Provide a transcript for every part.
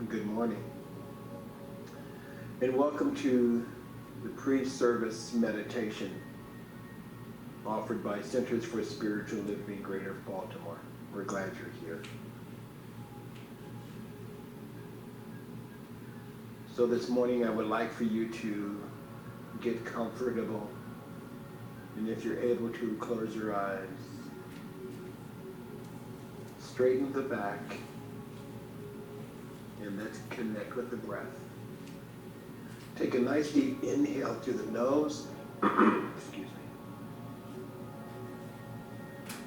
Good morning, and welcome to the pre-service meditation offered by Centers for Spiritual Living in Greater Baltimore. We're glad you're here. So this morning I would like for you to get comfortable, and if you're able to, close your eyes, straighten the back, and let's connect with the breath. Take a nice deep inhale through the nose, excuse me,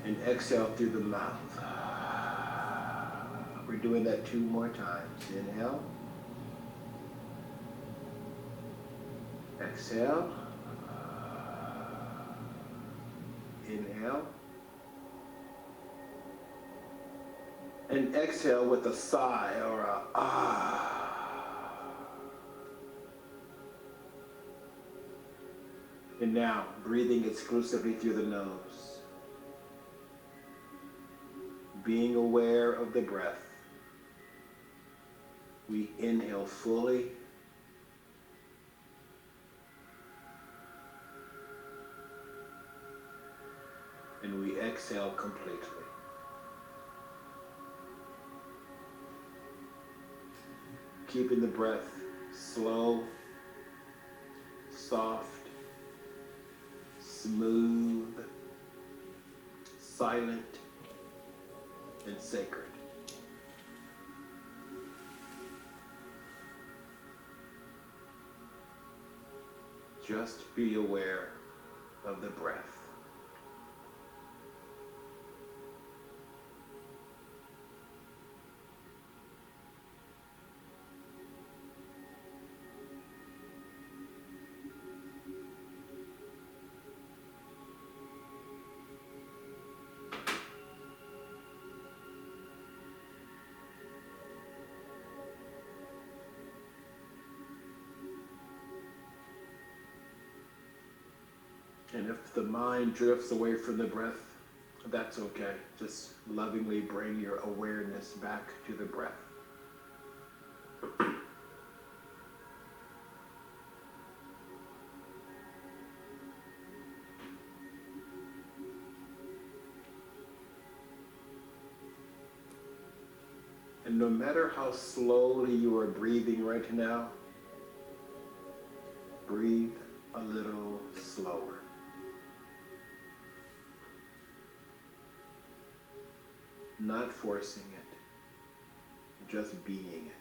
and exhale through the mouth. We're doing that 2 more times. Inhale, exhale, inhale, and exhale with a sigh or a ah. And now, breathing exclusively through the nose, being aware of the breath. We inhale fully, and we exhale completely. Keeping the breath slow, soft, smooth, silent, and sacred. Just be aware of the breath. And if the mind drifts away from the breath, that's okay. Just lovingly bring your awareness back to the breath. And no matter how slowly you are breathing right now, breathe a little slower. Not forcing it, just being it.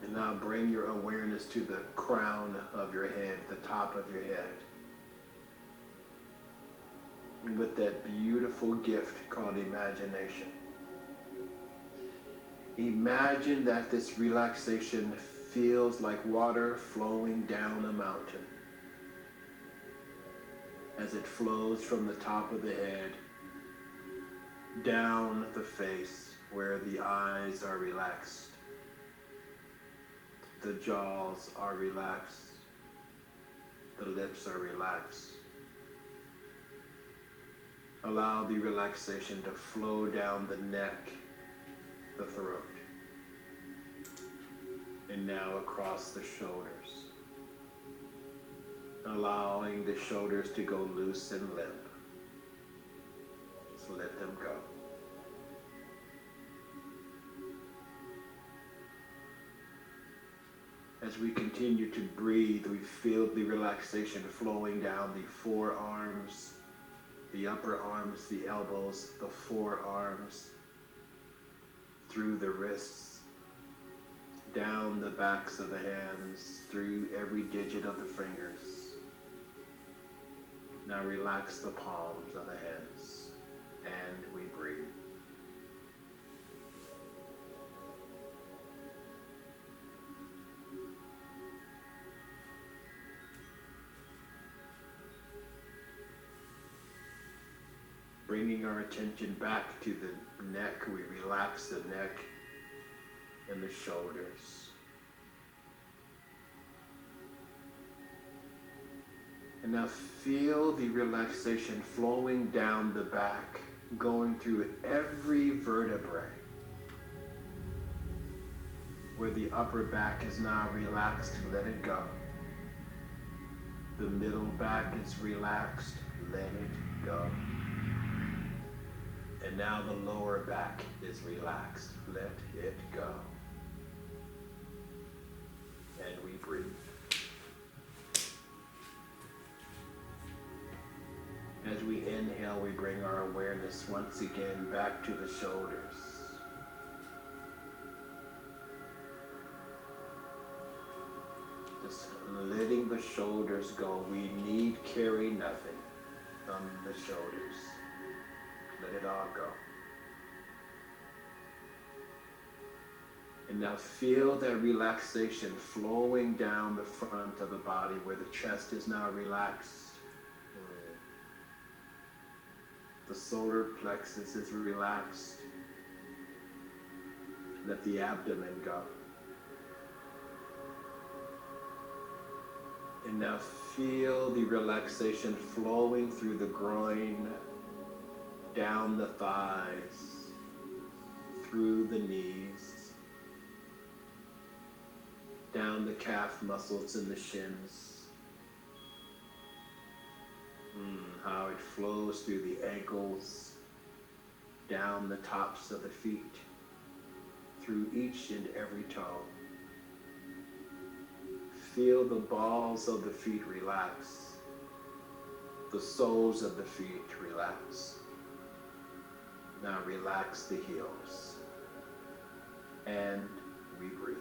And now bring your awareness to the crown of your head, the top of your head. And with that beautiful gift called imagination. Imagine that this relaxation feels like water flowing down a mountain. As it flows from the top of the head, down the face where the eyes are relaxed. The jaws are relaxed. The lips are relaxed. Allow the relaxation to flow down the neck, the throat, and now across the shoulders. Allowing the shoulders to go loose and limp. Just let them go. As we continue to breathe, we feel the relaxation flowing down the forearms, the upper arms, the elbows, the forearms, through the wrists, down the backs of the hands, through every digit of the fingers. Now relax the palms of the hands, and we breathe. bringing our attention back to the neck, we relax the neck and the shoulders. And now feel the relaxation flowing down the back, going through every vertebrae. Where the upper back is now relaxed, let it go. The middle back is relaxed, let it go. And now the lower back is relaxed, let it go. And we breathe. As we inhale, we bring our awareness once again back to the shoulders. Just letting the shoulders go. We need carry nothing from the shoulders. Let it all go. And now feel that relaxation flowing down the front of the body where the chest is now relaxed. The solar plexus is relaxed. Let the abdomen go. And now feel the relaxation flowing through the groin, down the thighs, through the knees, down the calf muscles and the shins. How it flows through the ankles, down the tops of the feet, through each and every toe. Feel the balls of the feet relax, the soles of the feet relax. Now relax the heels, and we breathe.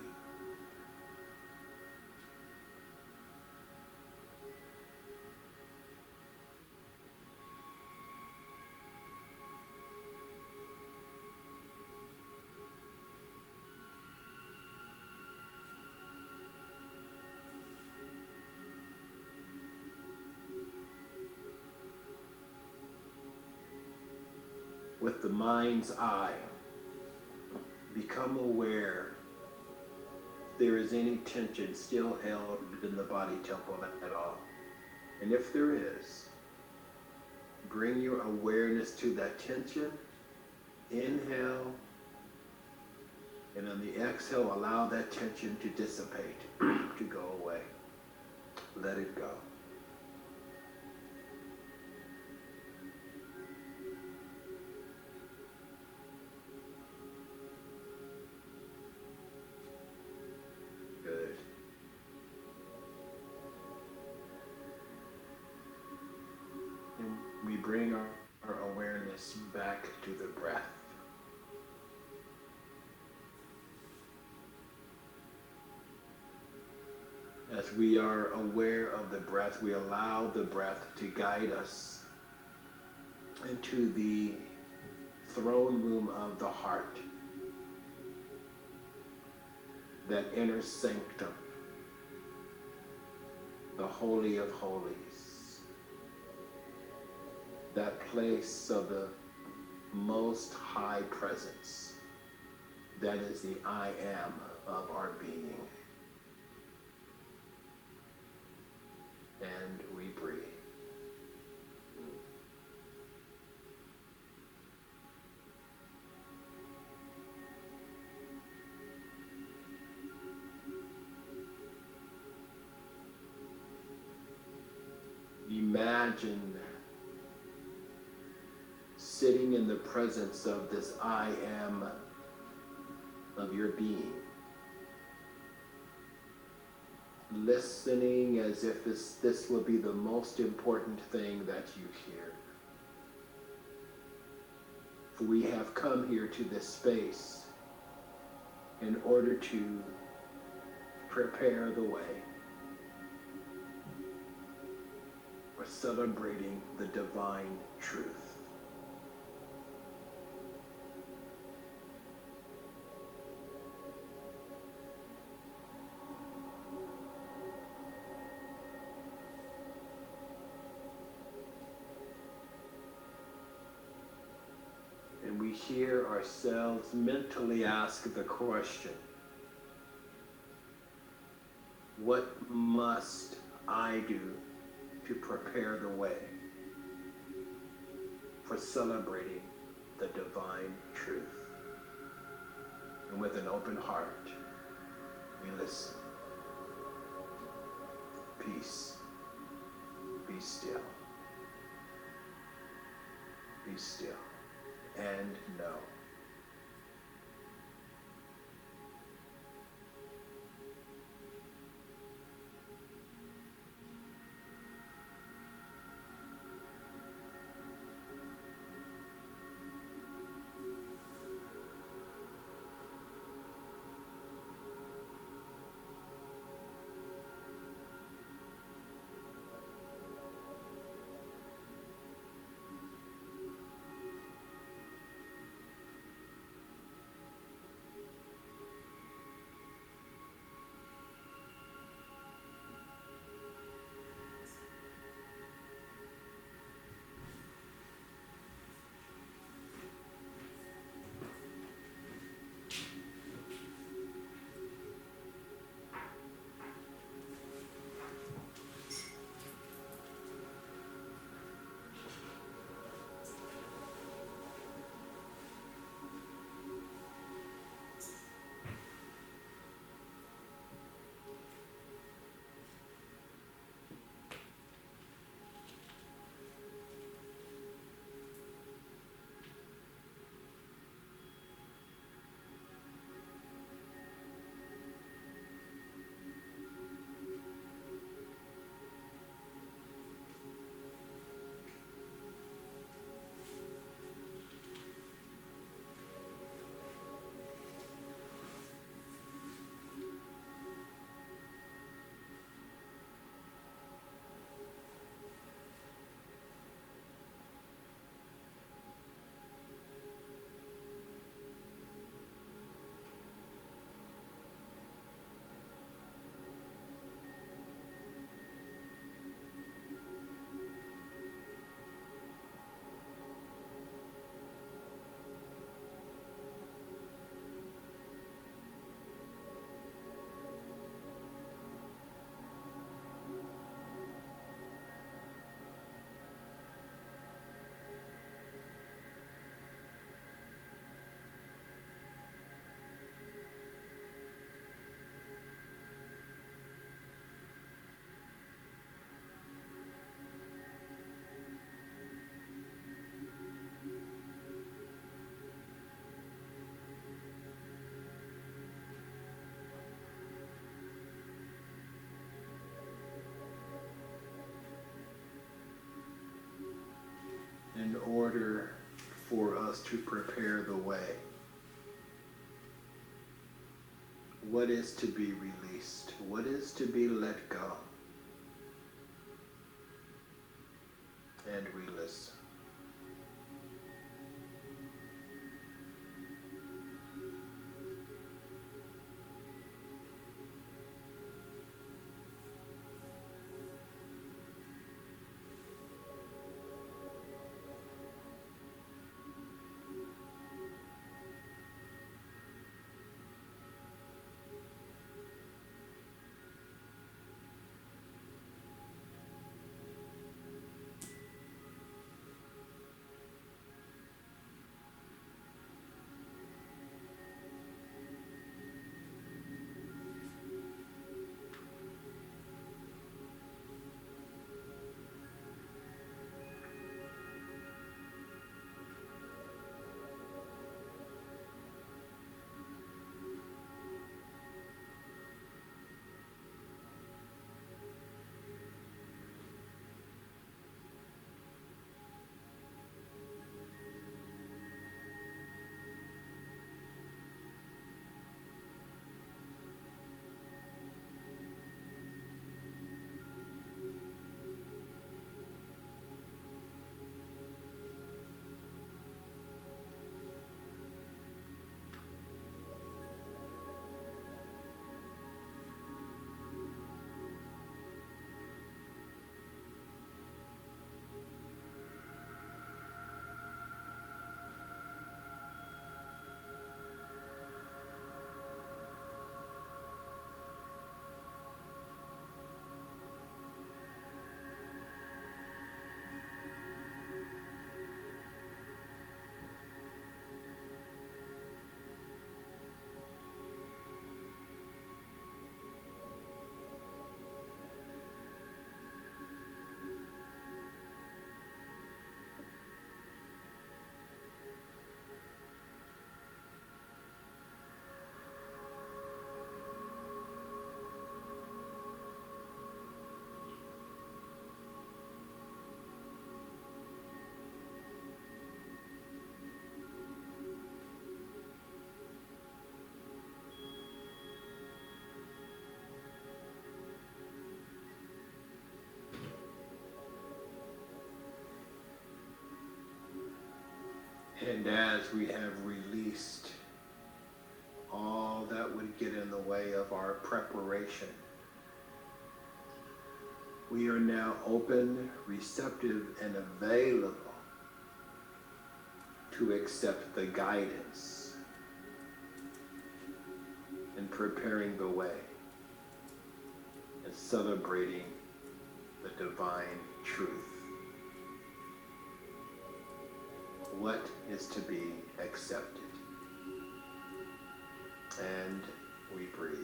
With the mind's eye, become aware if there is any tension still held in the body temple at all. And if there is, bring your awareness to that tension. Inhale, and on the exhale, allow that tension to dissipate, to go away. Let it go. Good. And we bring our awareness back to the breath. As we are aware of the breath, we allow the breath to guide us into the throne room of the heart, that inner sanctum, the Holy of Holies, that place of the Most High Presence, that is the I am of our being. And we breathe. Imagine sitting in the presence of this I am of your being. Listening as if this will be the most important thing that you hear. For we have come here to this space in order to prepare the way for celebrating the divine truth. hear ourselves mentally ask the question, what must I do to prepare the way for celebrating the divine truth? And with an open heart, we listen. Peace. Be still. Be still. And know. In order for us to prepare the way, what is to be released? What is to be let go? And we listen. And as we have released all that would get in the way of our preparation, we are now open, receptive, and available to accept the guidance in preparing the way and celebrating the divine truth. What is to be accepted? And we breathe.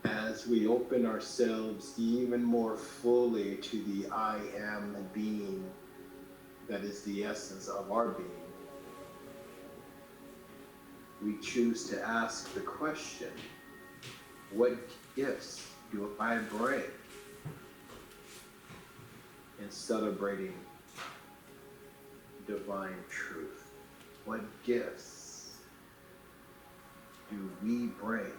As we open ourselves even more fully to the I am being that is the essence of our being, we choose to ask the question, what gifts do I bring in celebrating divine truth? What gifts do we bring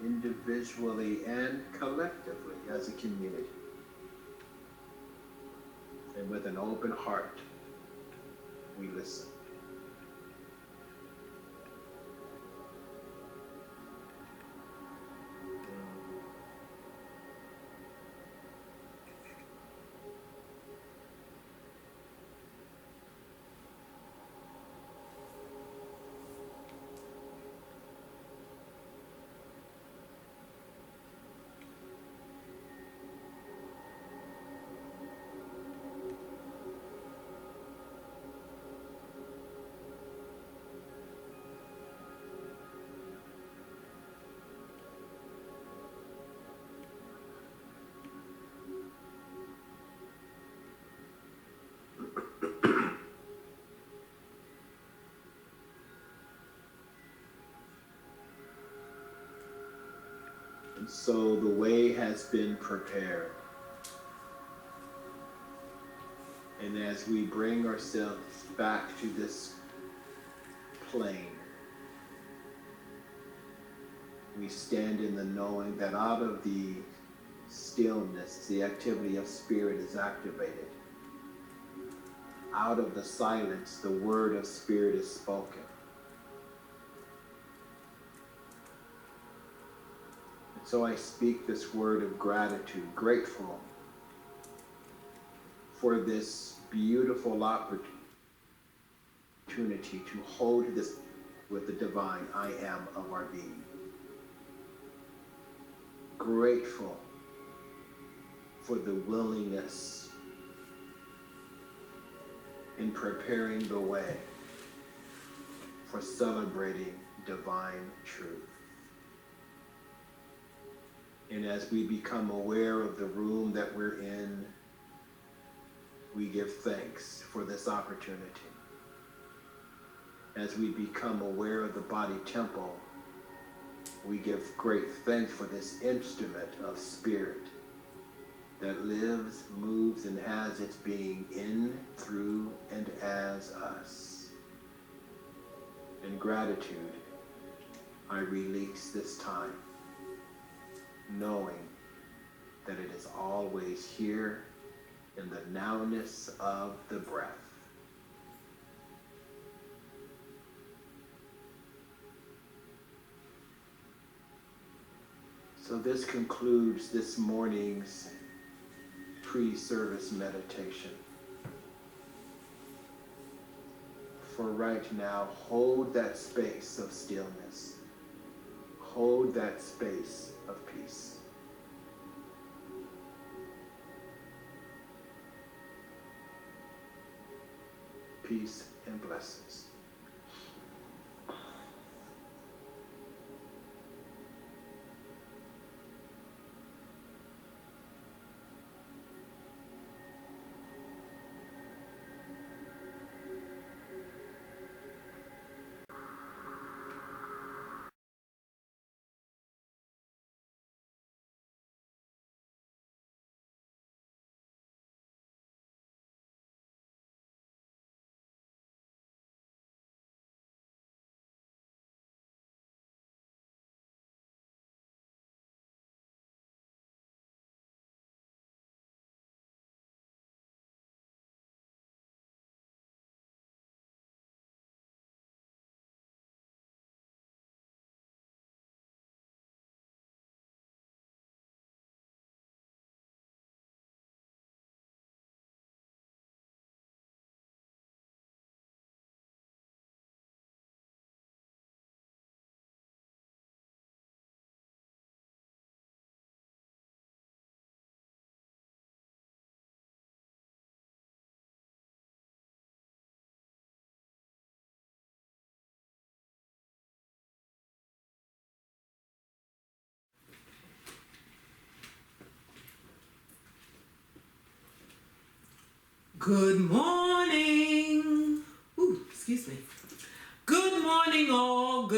individually and collectively as a community? And with an open heart, we listen. And so the way has been prepared. And as we bring ourselves back to this plane, we stand in the knowing that out of the stillness, the activity of spirit is activated. Out of the silence, the word of spirit is spoken. And so I speak this word of gratitude, grateful for this beautiful opportunity to hold this with the divine I am of our being. Grateful for the willingness in preparing the way for celebrating divine truth. And as we become aware of the room that we're in, we give thanks for this opportunity. As we become aware of the body temple, we give great thanks for this instrument of spirit that lives, moves, and has its being in, through, and as us. In gratitude, I release this time knowing that it is always here in the nowness of the breath. So this concludes this morning's pre-service meditation. For right now, hold that space of stillness. Hold that space of peace. Peace and blessings. Good morning. Excuse me. Good morning all, and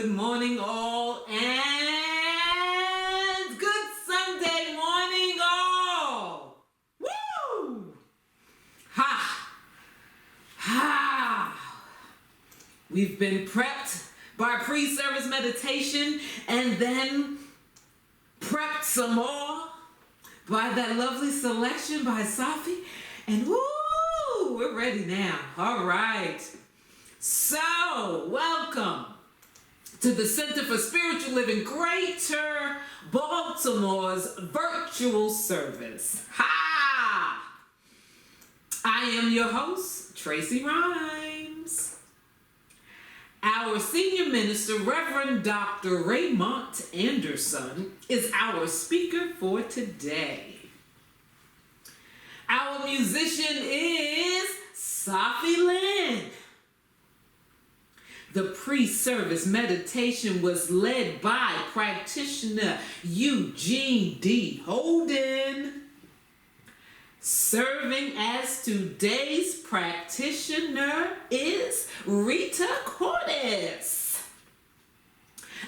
good Sunday morning all. Woo! Ha! Ha! We've been prepped by pre-service meditation and then prepped some more by that lovely selection by Safi. And woo! We're ready now. All right. So, welcome to the Center for Spiritual Living Greater Baltimore's virtual service. Ha! I am your host, Tracy Rhymes. Our senior minister, Reverend Dr. Raymont Anderson, is our speaker for today. Our musician is Safi Lynn. The pre-service meditation was led by practitioner Eugene D. Holden. Serving as today's practitioner is Rita Cordes.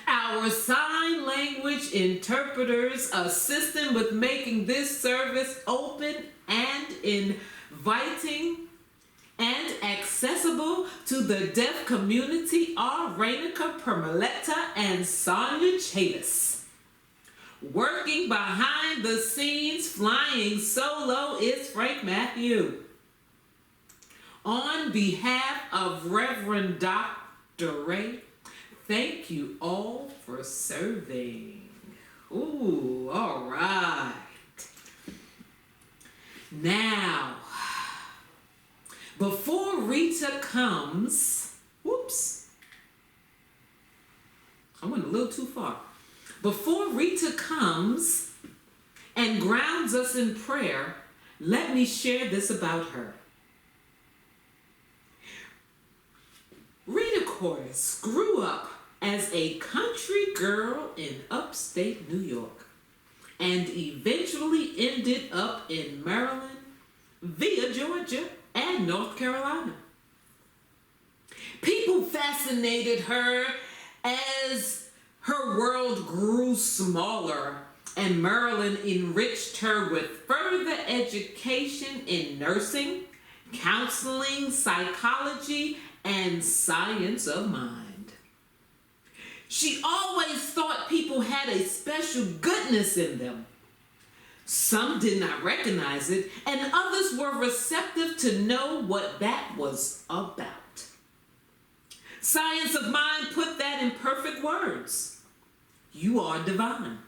Our sign language interpreters assisting with making this service open and inviting and accessible to the deaf community are Rainica Permaletta and Sonia Chavis. Working behind the scenes, flying solo, is Frank Matthew. On behalf of Reverend Dr. Ray, thank you all for serving. Ooh, all right. Now, before Rita comes, I went a little too far. Before Rita comes and grounds us in prayer, let me share this about her. Rita Cordes grew up as a country girl in upstate New York and eventually ended up in Maryland via Georgia and North Carolina. People fascinated her as her world grew smaller, and Maryland enriched her with further education in nursing, counseling, psychology, and science of mind. She always thought people had a special goodness in them. Some did not recognize it, and others were receptive to know what that was about. Science of Mind put that in perfect words. You are divine.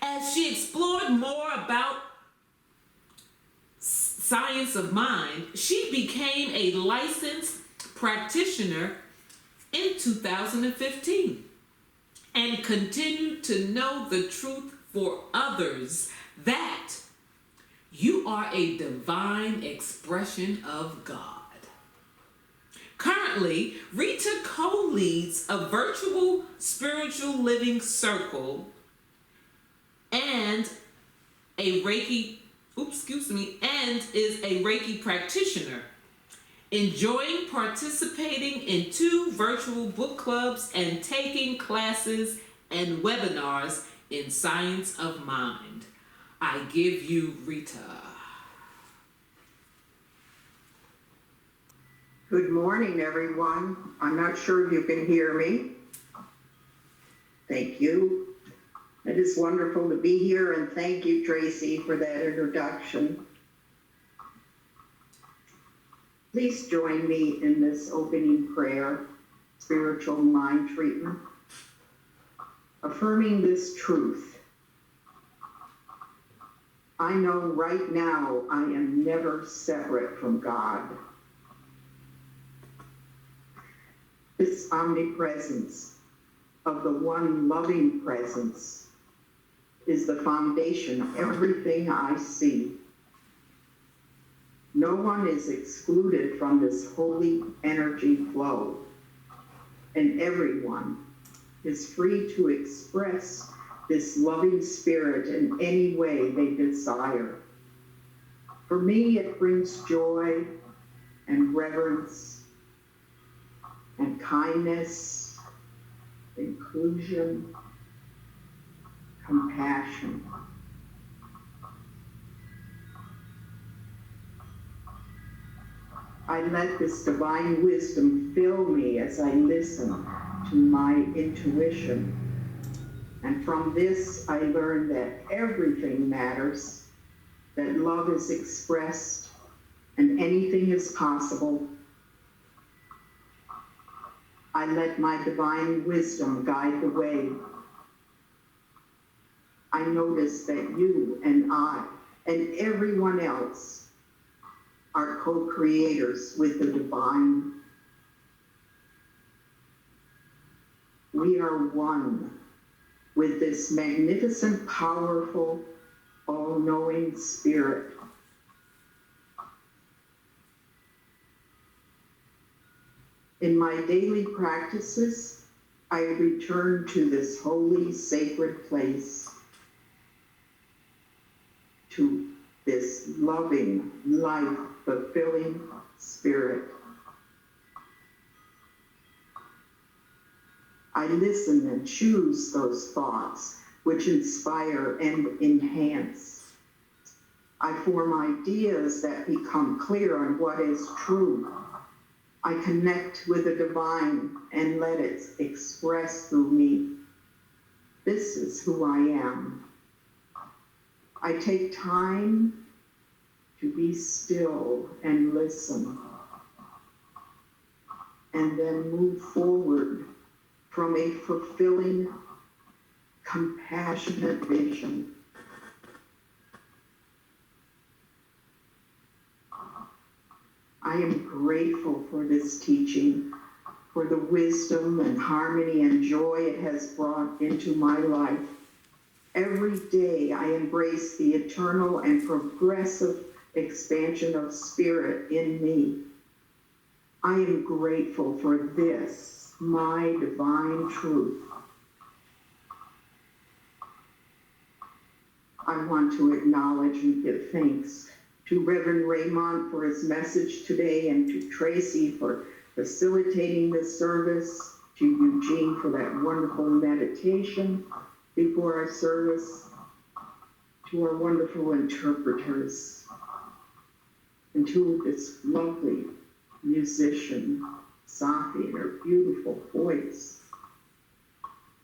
As she explored more about Science of Mind, she became a licensed practitioner in 2015 and continued to know the truth for others that you are a divine expression of God. Currently, Rita co-leads a virtual spiritual living circle and is a Reiki practitioner, enjoying participating in 2 virtual book clubs and taking classes and webinars in Science of Mind. I give you Rita. Good morning, everyone. I'm not sure if you can hear me. Thank you. It is wonderful to be here, and thank you, Tracy, for that introduction. Please join me in this opening prayer, spiritual mind treatment, affirming this truth. I know right now I am never separate from God. This omnipresence of the one loving presence is the foundation of everything I see. No one is excluded from this holy energy flow, and everyone is free to express this loving spirit in any way they desire. For me, it brings joy and reverence and kindness, inclusion, compassion. I let this divine wisdom fill me as I listen to my intuition. And from this, I learn that everything matters, that love is expressed, and anything is possible. I let my divine wisdom guide the way. I notice that you and I and everyone else are co-creators with the divine. We are one with this magnificent, powerful, all-knowing spirit. In my daily practices, I return to this holy, sacred place, to this loving, life-fulfilling spirit. I listen and choose those thoughts which inspire and enhance. I form ideas that become clear on what is true. I connect with the divine and let it express through me. This is who I am. I take time to be still and listen, and then move forward from a fulfilling, compassionate vision. I am grateful for this teaching, for the wisdom and harmony and joy it has brought into my life. Every day I embrace the eternal and progressive expansion of spirit in me. I am grateful for this, my divine truth. I want to acknowledge and give thanks to Reverend Raymont for his message today, and to Tracy for facilitating this service, to Eugene for that wonderful meditation before our service, to our wonderful interpreters, and to this lovely musician, Safi, and her beautiful voice.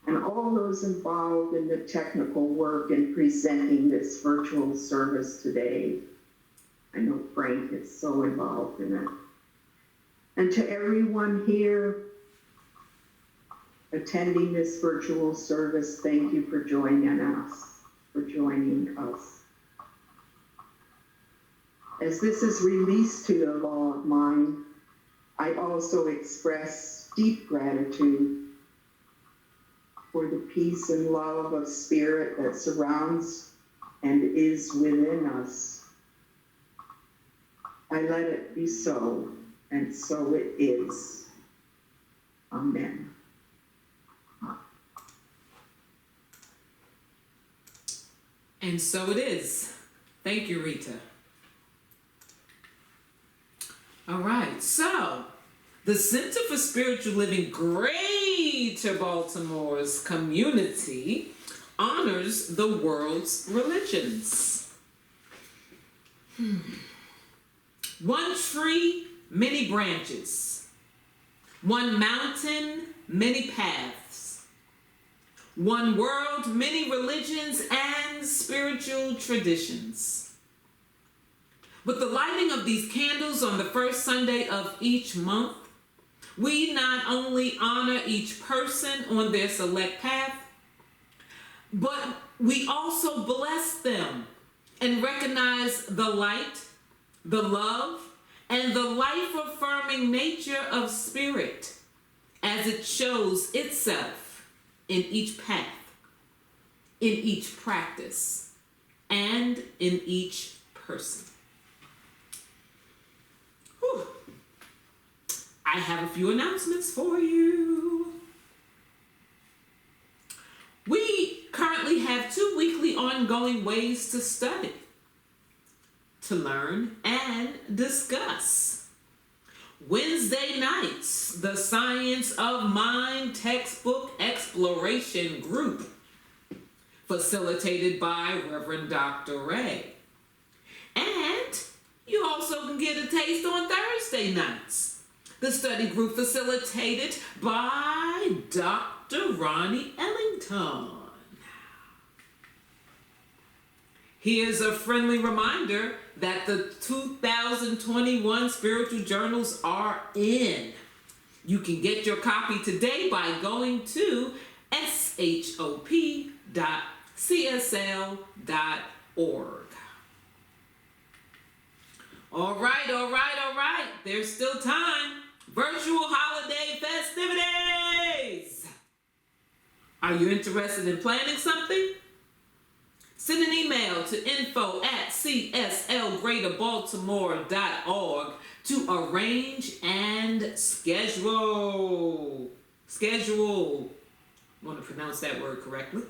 and all those involved in the technical work in presenting this virtual service today. I know Frank is so involved in it. And to everyone here attending this virtual service, thank you for joining us. As this is released to the law of mind, I also express deep gratitude for the peace and love of spirit that surrounds and is within us. I let it be so, and so it is. Amen. And so it is. Thank you, Rita. All right, so the Center for Spiritual Living Greater Baltimore's community honors the world's religions. One tree, many branches. One mountain, many paths. One world, many religions and spiritual traditions. With the lighting of these candles on the first Sunday of each month, we not only honor each person on their select path, but we also bless them and recognize the light, the love, and the life-affirming nature of spirit as it shows itself in each path, in each practice, and in each person. Whew. I have a few announcements for you. We currently have 2 weekly ongoing ways to study, to learn, and discuss. Wednesday nights, the Science of Mind textbook exploration group, facilitated by Reverend Dr. Ray. And you also can get a taste on Thursday nights. The study group facilitated by Dr. Ronnie Ellington. Here's a friendly reminder that the 2021 spiritual journals are in. You can get your copy today by going to shop.csl.org. All right. There's still time. Virtual holiday festivities. Are you interested in planning something? Send an email to info@cslgreaterbaltimore.org to arrange and schedule. I want to pronounce that word correctly.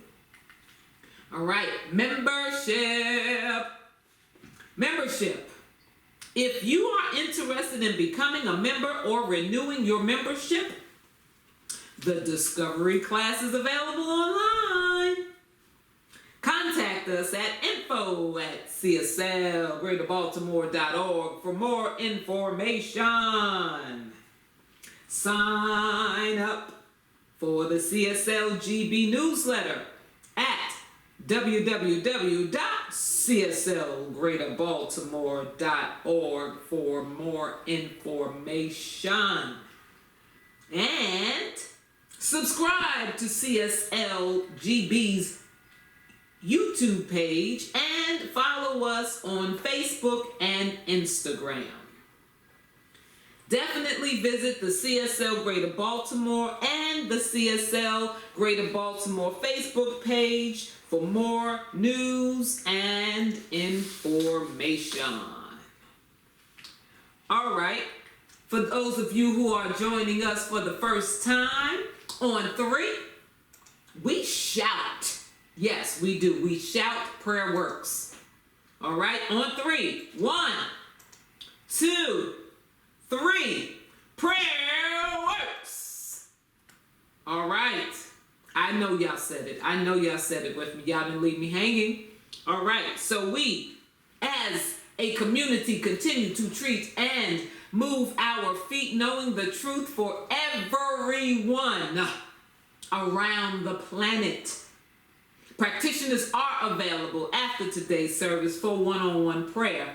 All right, membership. If you are interested in becoming a member or renewing your membership, the Discovery class is available online. Contact us at info@cslgreaterbaltimore.org for more information. Sign up for the CSLGB newsletter at www.cslgreaterbaltimore.org for more information. And subscribe to CSLGB's YouTube page and follow us on Facebook and Instagram. Definitely visit the CSL Greater Baltimore and the CSL Greater Baltimore Facebook page for more news and information. All right, for those of you who are joining us for the first time, on 3, we shout. Yes, we do. We shout, prayer works. All right, on 3. 1, 2, 3. Prayer works. All right. I know y'all said it. With me. Y'all didn't leave me hanging. All right. So we, as a community, continue to treat and move our feet, knowing the truth for everyone. around the planet. Practitioners are available after today's service for one-on-one prayer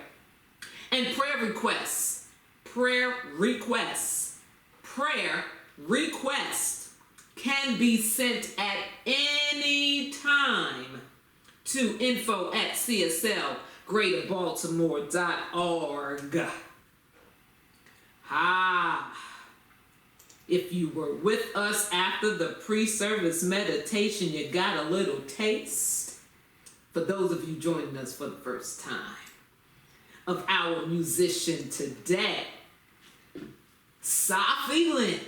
and prayer requests. Prayer requests can be sent at any time to info@cslgreaterbaltimore.org. If you were with us after the pre-service meditation, you got a little taste, for those of you joining us for the first time, of our musician today. Safi Lynn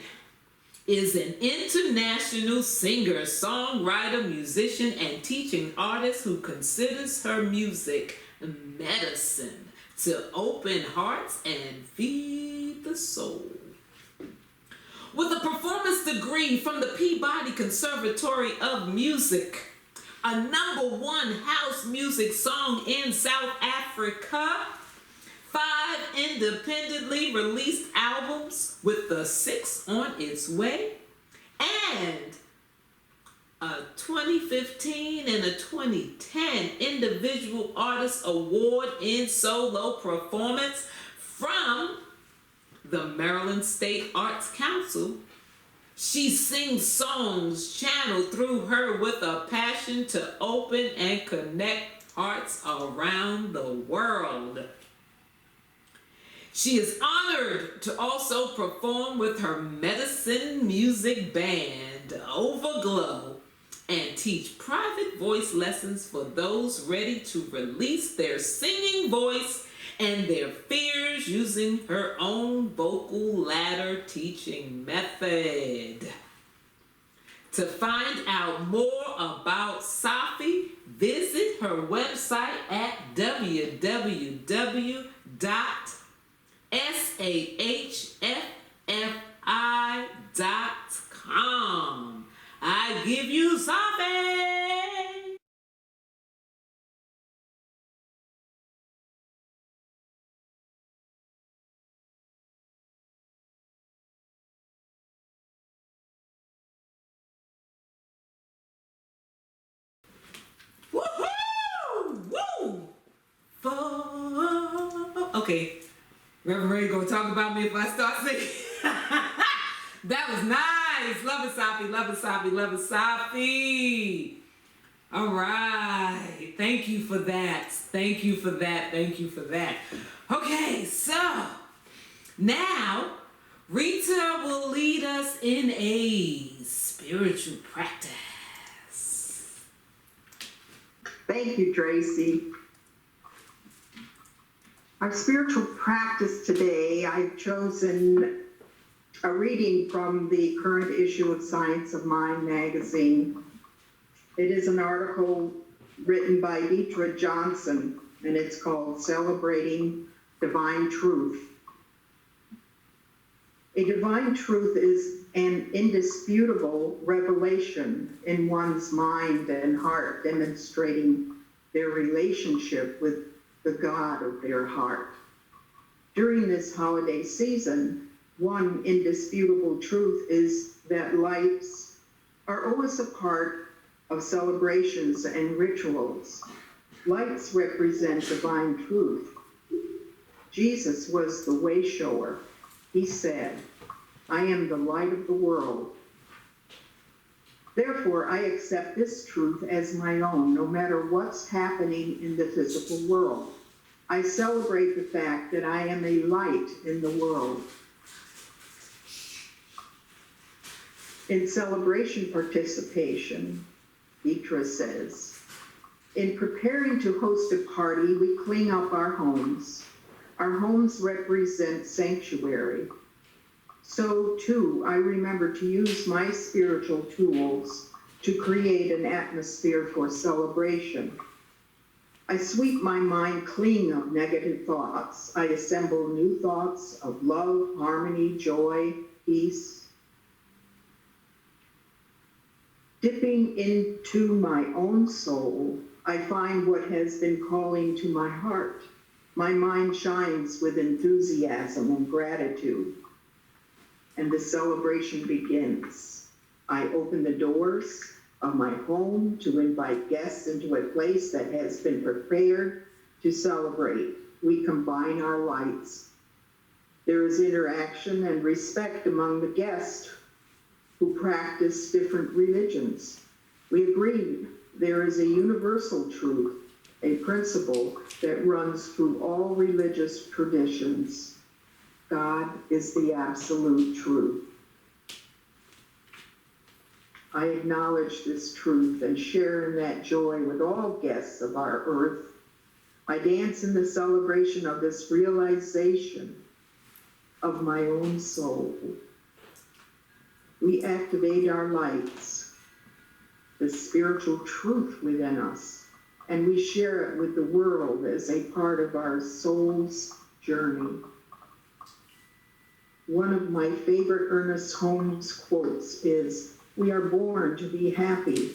is an international singer, songwriter, musician, and teaching artist who considers her music medicine to open hearts and feed the soul. With a performance degree from the Peabody Conservatory of Music, a #1 house music song in South Africa, 5 independently released albums with the 6th on its way, and a 2015 and a 2010 Individual Artist Award in Solo Performance from the Maryland State Arts Council. She sings songs channeled through her with a passion to open and connect hearts around the world. She is honored to also perform with her medicine music band, Overglow, and teach private voice lessons for those ready to release their singing voice and their fears using her own vocal ladder teaching method. To find out more about Safi, visit her website at www.sahffi.com. I give you Safi! Woohoo! Woo! Okay, Reverend Ray gonna talk about me if I start singing. That was nice. Love it, Safi. Love it, Safi. Love it, Safi. All right. Thank you for that. Thank you for that. Thank you for that. Okay, so now Rita will lead us in a spiritual practice. Thank you, Tracy. Our spiritual practice today, I've chosen a reading from the current issue of Science of Mind magazine. It is an article written by Deidre Johnson, and it's called Celebrating Divine Truth. A divine truth is an indisputable revelation in one's mind and heart, demonstrating their relationship with the God of their heart. During this holiday season, one indisputable truth is that lights are always a part of celebrations and rituals. Lights represent divine truth. Jesus was the way shower. He said, "I am the light of the world." Therefore, I accept this truth as my own, no matter what's happening in the physical world. I celebrate the fact that I am a light in the world. In celebration participation, Deidre says, in preparing to host a party, we clean up our homes. Our homes represent sanctuary. So too, I remember to use my spiritual tools to create an atmosphere for celebration. I sweep my mind clean of negative thoughts. I assemble new thoughts of love, harmony, joy, peace. Dipping into my own soul, I find what has been calling to my heart. My mind shines with enthusiasm and gratitude, and the celebration begins. I open the doors of my home to invite guests into a place that has been prepared to celebrate. We combine our lights. There is interaction and respect among the guests who practice different religions. We agree there is a universal truth, a principle that runs through all religious traditions. God is the absolute truth. I acknowledge this truth and share in that joy with all guests of our earth. I dance in the celebration of this realization of my own soul. We activate our lights, the spiritual truth within us, and we share it with the world as a part of our soul's journey. One of my favorite Ernest Holmes quotes is, "We are born to be happy,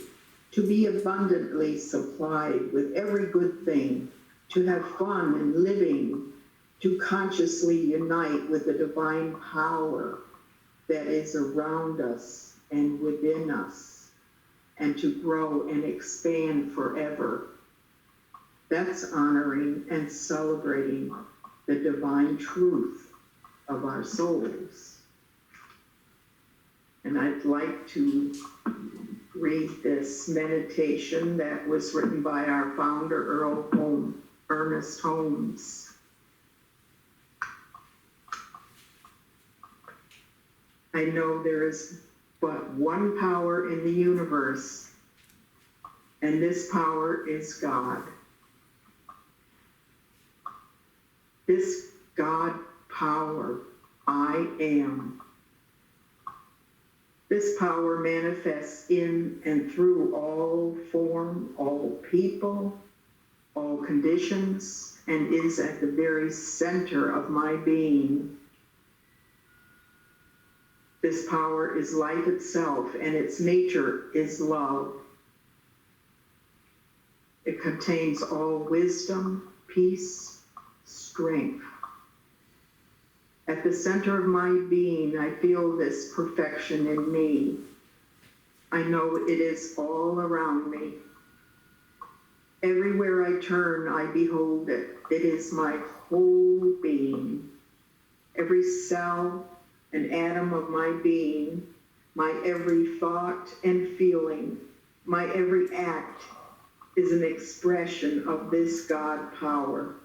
to be abundantly supplied with every good thing, to have fun in living, to consciously unite with the divine power that is around us and within us, and to grow and expand forever." That's honoring and celebrating the divine truth of our souls. And I'd like to read this meditation that was written by our founder, Ernest Holmes. I know there is but one power in the universe, and this power is God. This God power, I am. This power manifests in and through all form, all people, all conditions, and is at the very center of my being. This power is life itself, and its nature is love. It contains all wisdom, peace, strength. At the center of my being, I feel this perfection in me. I know it is all around me. Everywhere I turn, I behold it. It is my whole being. Every cell and atom of my being, my every thought and feeling, my every act is an expression of this God power.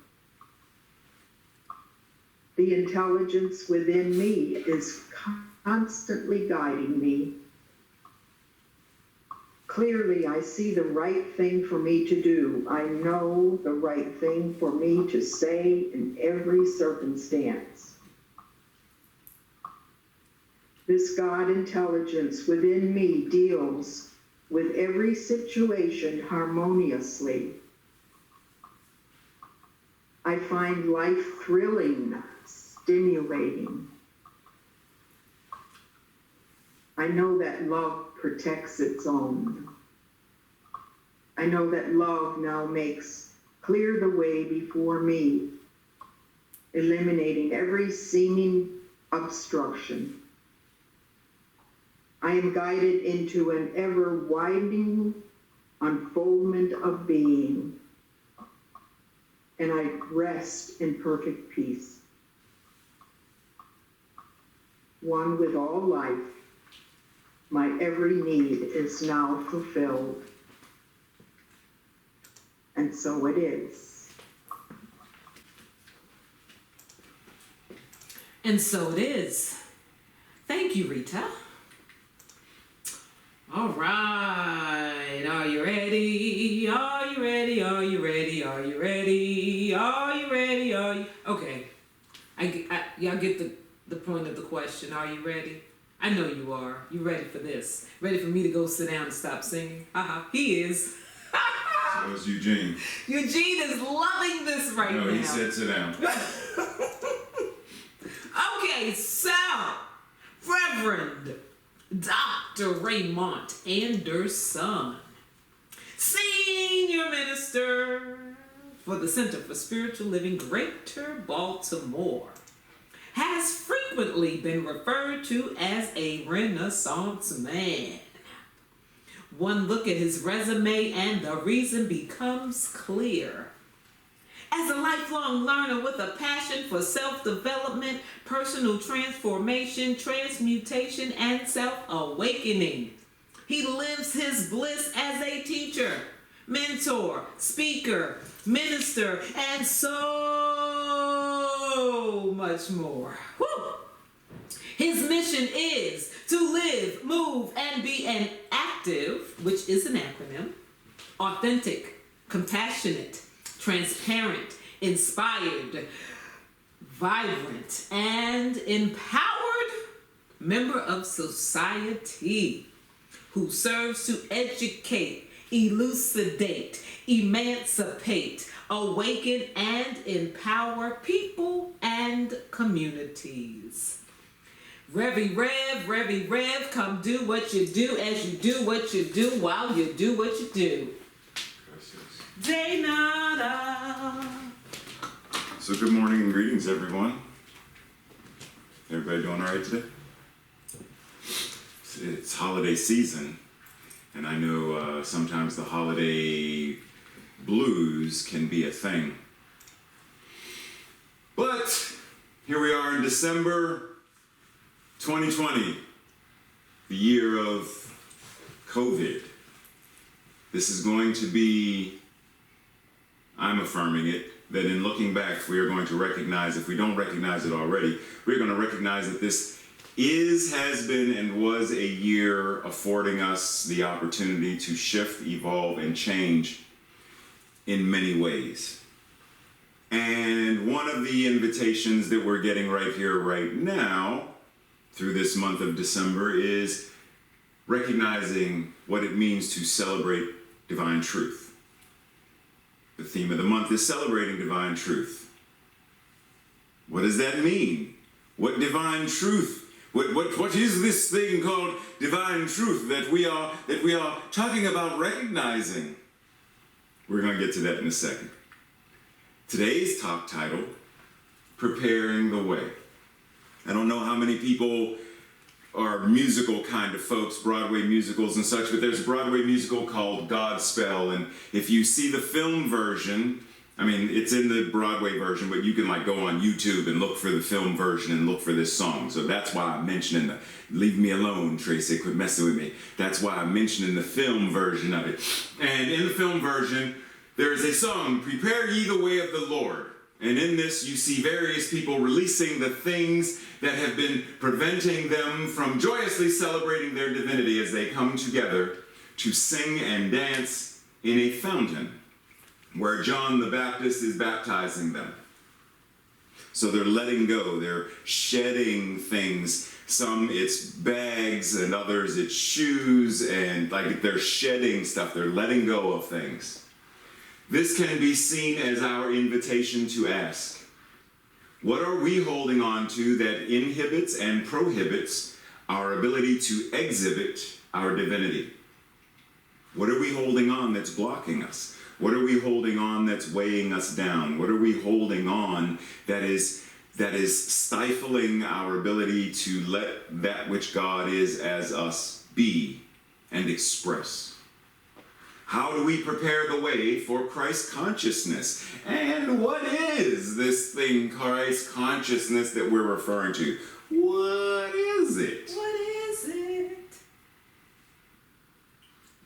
The intelligence within me is constantly guiding me. Clearly, I see the right thing for me to do. I know the right thing for me to say in every circumstance. This God intelligence within me deals with every situation harmoniously. I find life thrilling, stimulating. I know that love protects its own. I know that love now makes clear the way before me, eliminating every seeming obstruction. I am guided into an ever-widening unfoldment of being, and I rest in perfect peace. One with all life, my every need is now fulfilled. And so it is. And so it is. Thank you, Rita. All right. Are you ready? Are you ready? Are you ready? Are you ready? Are you ready? Are you... Okay. Y'all get the point of the question. Are you ready? I know you are. You ready for this? Ready for me to go sit down and stop singing? He is. So is Eugene. Eugene is loving this right now. No, he said sit down. Okay, so Reverend Dr. Raymont Anderson, Senior Minister for the Center for Spiritual Living, Greater Baltimore, has frequently been referred to as a Renaissance man. One look at his resume and the reason becomes clear. As a lifelong learner with a passion for self-development, personal transformation, transmutation, and self-awakening, he lives his bliss as a teacher, mentor, speaker, minister, and so much more. Woo! His mission is to live, move, and be an active, which is an acronym, authentic, compassionate, transparent, inspired, vibrant, and empowered member of society who serves to educate, elucidate, emancipate, awaken, and empower people and communities. Revy Rev, come do what you do as you do what you do while you do what you do. De nada. So good morning and greetings, everyone. Everybody doing all right today? It's holiday season, and I know sometimes the holiday blues can be a thing. But here we are in December 2020, the year of COVID. This is going to be, I'm affirming it, that in looking back, we are going to recognize, if we don't recognize it already, we're going to recognize that this has been, and was a year affording us the opportunity to shift, evolve, and change in many ways. And one of the invitations that we're getting right here, right now, through this month of December, is recognizing what it means to celebrate divine truth. The theme of the month is celebrating divine truth. What does that mean? What divine truth? What is this thing called divine truth that we are talking about recognizing? We're going to get to that in a second. Today's talk title, Preparing the Way. I don't know how many people are musical kind of folks, Broadway musicals and such, but there's a Broadway musical called Godspell, and if you see the film version, I mean, it's in the Broadway version, but you can go on YouTube and look for the film version and look for this song. So that's why I'm mentioning the, leave me alone, Tracy, quit messing with me. That's why I'm mentioning the film version of it. And in the film version, there is a song, Prepare Ye the Way of the Lord. And in this, you see various people releasing the things that have been preventing them from joyously celebrating their divinity as they come together to sing and dance in a fountain where John the Baptist is baptizing them. So they're letting go, they're shedding things. Some it's bags and others it's shoes, and they're shedding stuff, they're letting go of things. This can be seen as our invitation to ask, what are we holding on to that inhibits and prohibits our ability to exhibit our divinity? What are we holding on that's blocking us? What are we holding on that's weighing us down? What are we holding on that is stifling our ability to let that which God is as us be and express? How do we prepare the way for Christ consciousness? And what is this thing, Christ consciousness, that we're referring to? What is it? What is it?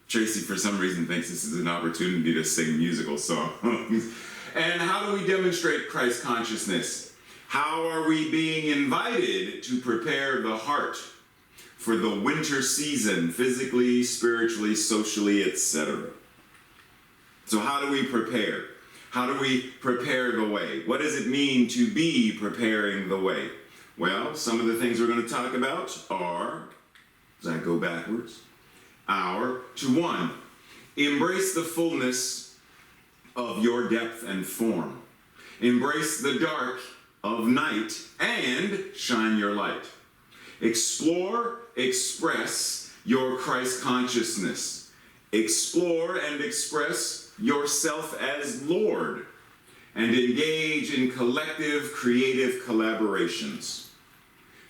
Tracy, for some reason, thinks this is an opportunity to sing musical songs. And how do we demonstrate Christ consciousness? How are we being invited to prepare the heart for the winter season, physically, spiritually, socially, etc.? So how do we prepare? How do we prepare the way? What does it mean to be preparing the way? Well, some of the things we're going to talk about are, as I go backwards, one, embrace the fullness of your depth and form. Embrace the dark of night and shine your light. Explore, express your Christ consciousness. Explore and express yourself as Lord. and engage in collective creative collaborations.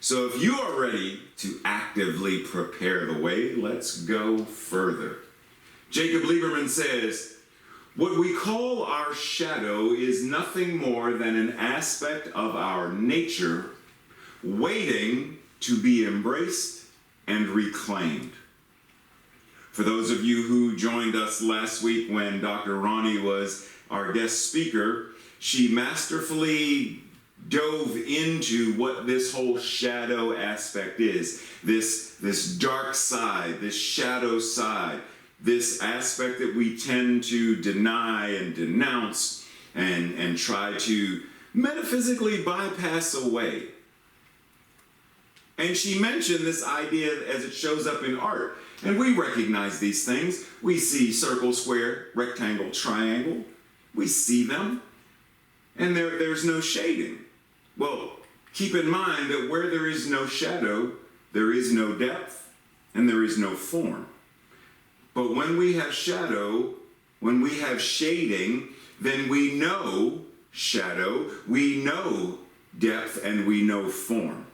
So if you are ready to actively prepare the way, let's go further. Jacob Lieberman says, what we call our shadow is nothing more than an aspect of our nature waiting to be embraced and reclaimed. For those of you who joined us last week when Dr. Ronnie was our guest speaker, she masterfully dove into what this whole shadow aspect is. This dark side, this shadow side, this aspect that we tend to deny and denounce and try to metaphysically bypass away. And she mentioned this idea as it shows up in art. And we recognize these things. We see circle, square, rectangle, triangle. We see them. And there's no shading. Well, keep in mind that where there is no shadow, there is no depth, and there is no form. But when we have shadow, when we have shading, then we know shadow, we know depth, and we know form.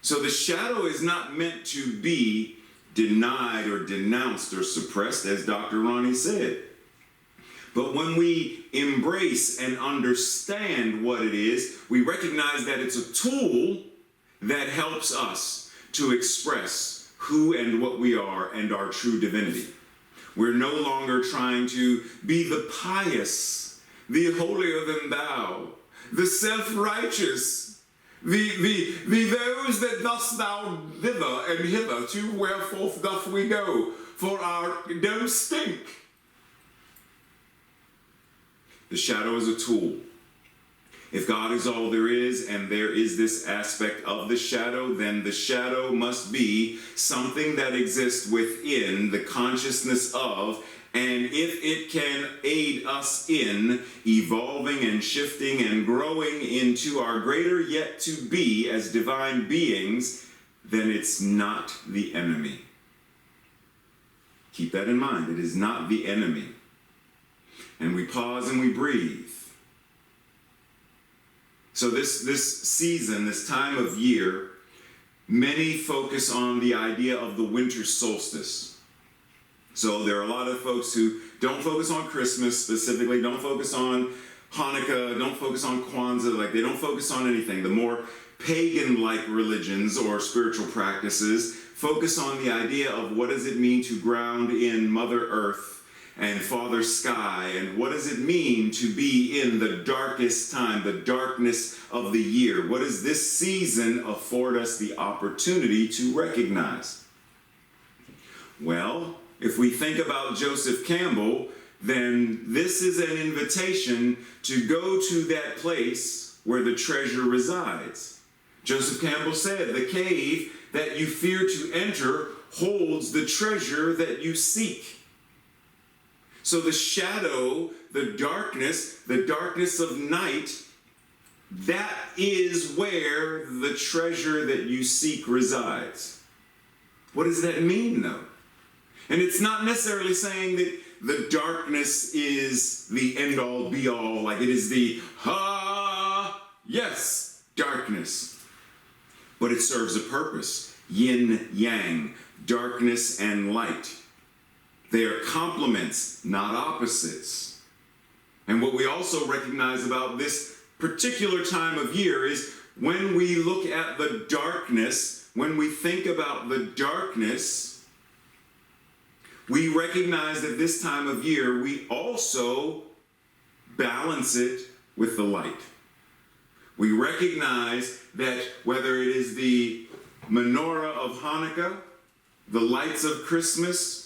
So the shadow is not meant to be denied or denounced or suppressed, as Dr. Ronnie said. But when we embrace and understand what it is, we recognize that it's a tool that helps us to express who and what we are and our true divinity. We're no longer trying to be the pious, the holier than thou, the self-righteous, the those that thus thou thither and hither, to whereforth doth we go, for our don't stink. The shadow is a tool. If God is all there is, and there is this aspect of the shadow, then the shadow must be something that exists within the consciousness of, and if it can aid us in evolving and shifting and growing into our greater yet to be as divine beings, then it's not the enemy. Keep that in mind. It is not the enemy. And we pause and we breathe. So this season, this time of year, many focus on the idea of the winter solstice. So there are a lot of folks who don't focus on Christmas specifically, don't focus on Hanukkah, don't focus on Kwanzaa, like they don't focus on anything. The more pagan-like religions or spiritual practices focus on the idea of what does it mean to ground in Mother Earth and Father Sky, and what does it mean to be in the darkest time, the darkness of the year? What does this season afford us the opportunity to recognize? Well, if we think about Joseph Campbell, then this is an invitation to go to that place where the treasure resides. Joseph Campbell said, the cave that you fear to enter holds the treasure that you seek. So the shadow, the darkness of night, that is where the treasure that you seek resides. What does that mean, though? And it's not necessarily saying that the darkness is the end-all, be-all, like it is the, yes, darkness. But it serves a purpose. Yin, yang, darkness and light. They are complements, not opposites. And what we also recognize about this particular time of year is when we look at the darkness, when we think about the darkness, we recognize that this time of year we also balance it with the light. We recognize that whether it is the menorah of Hanukkah, the lights of Christmas,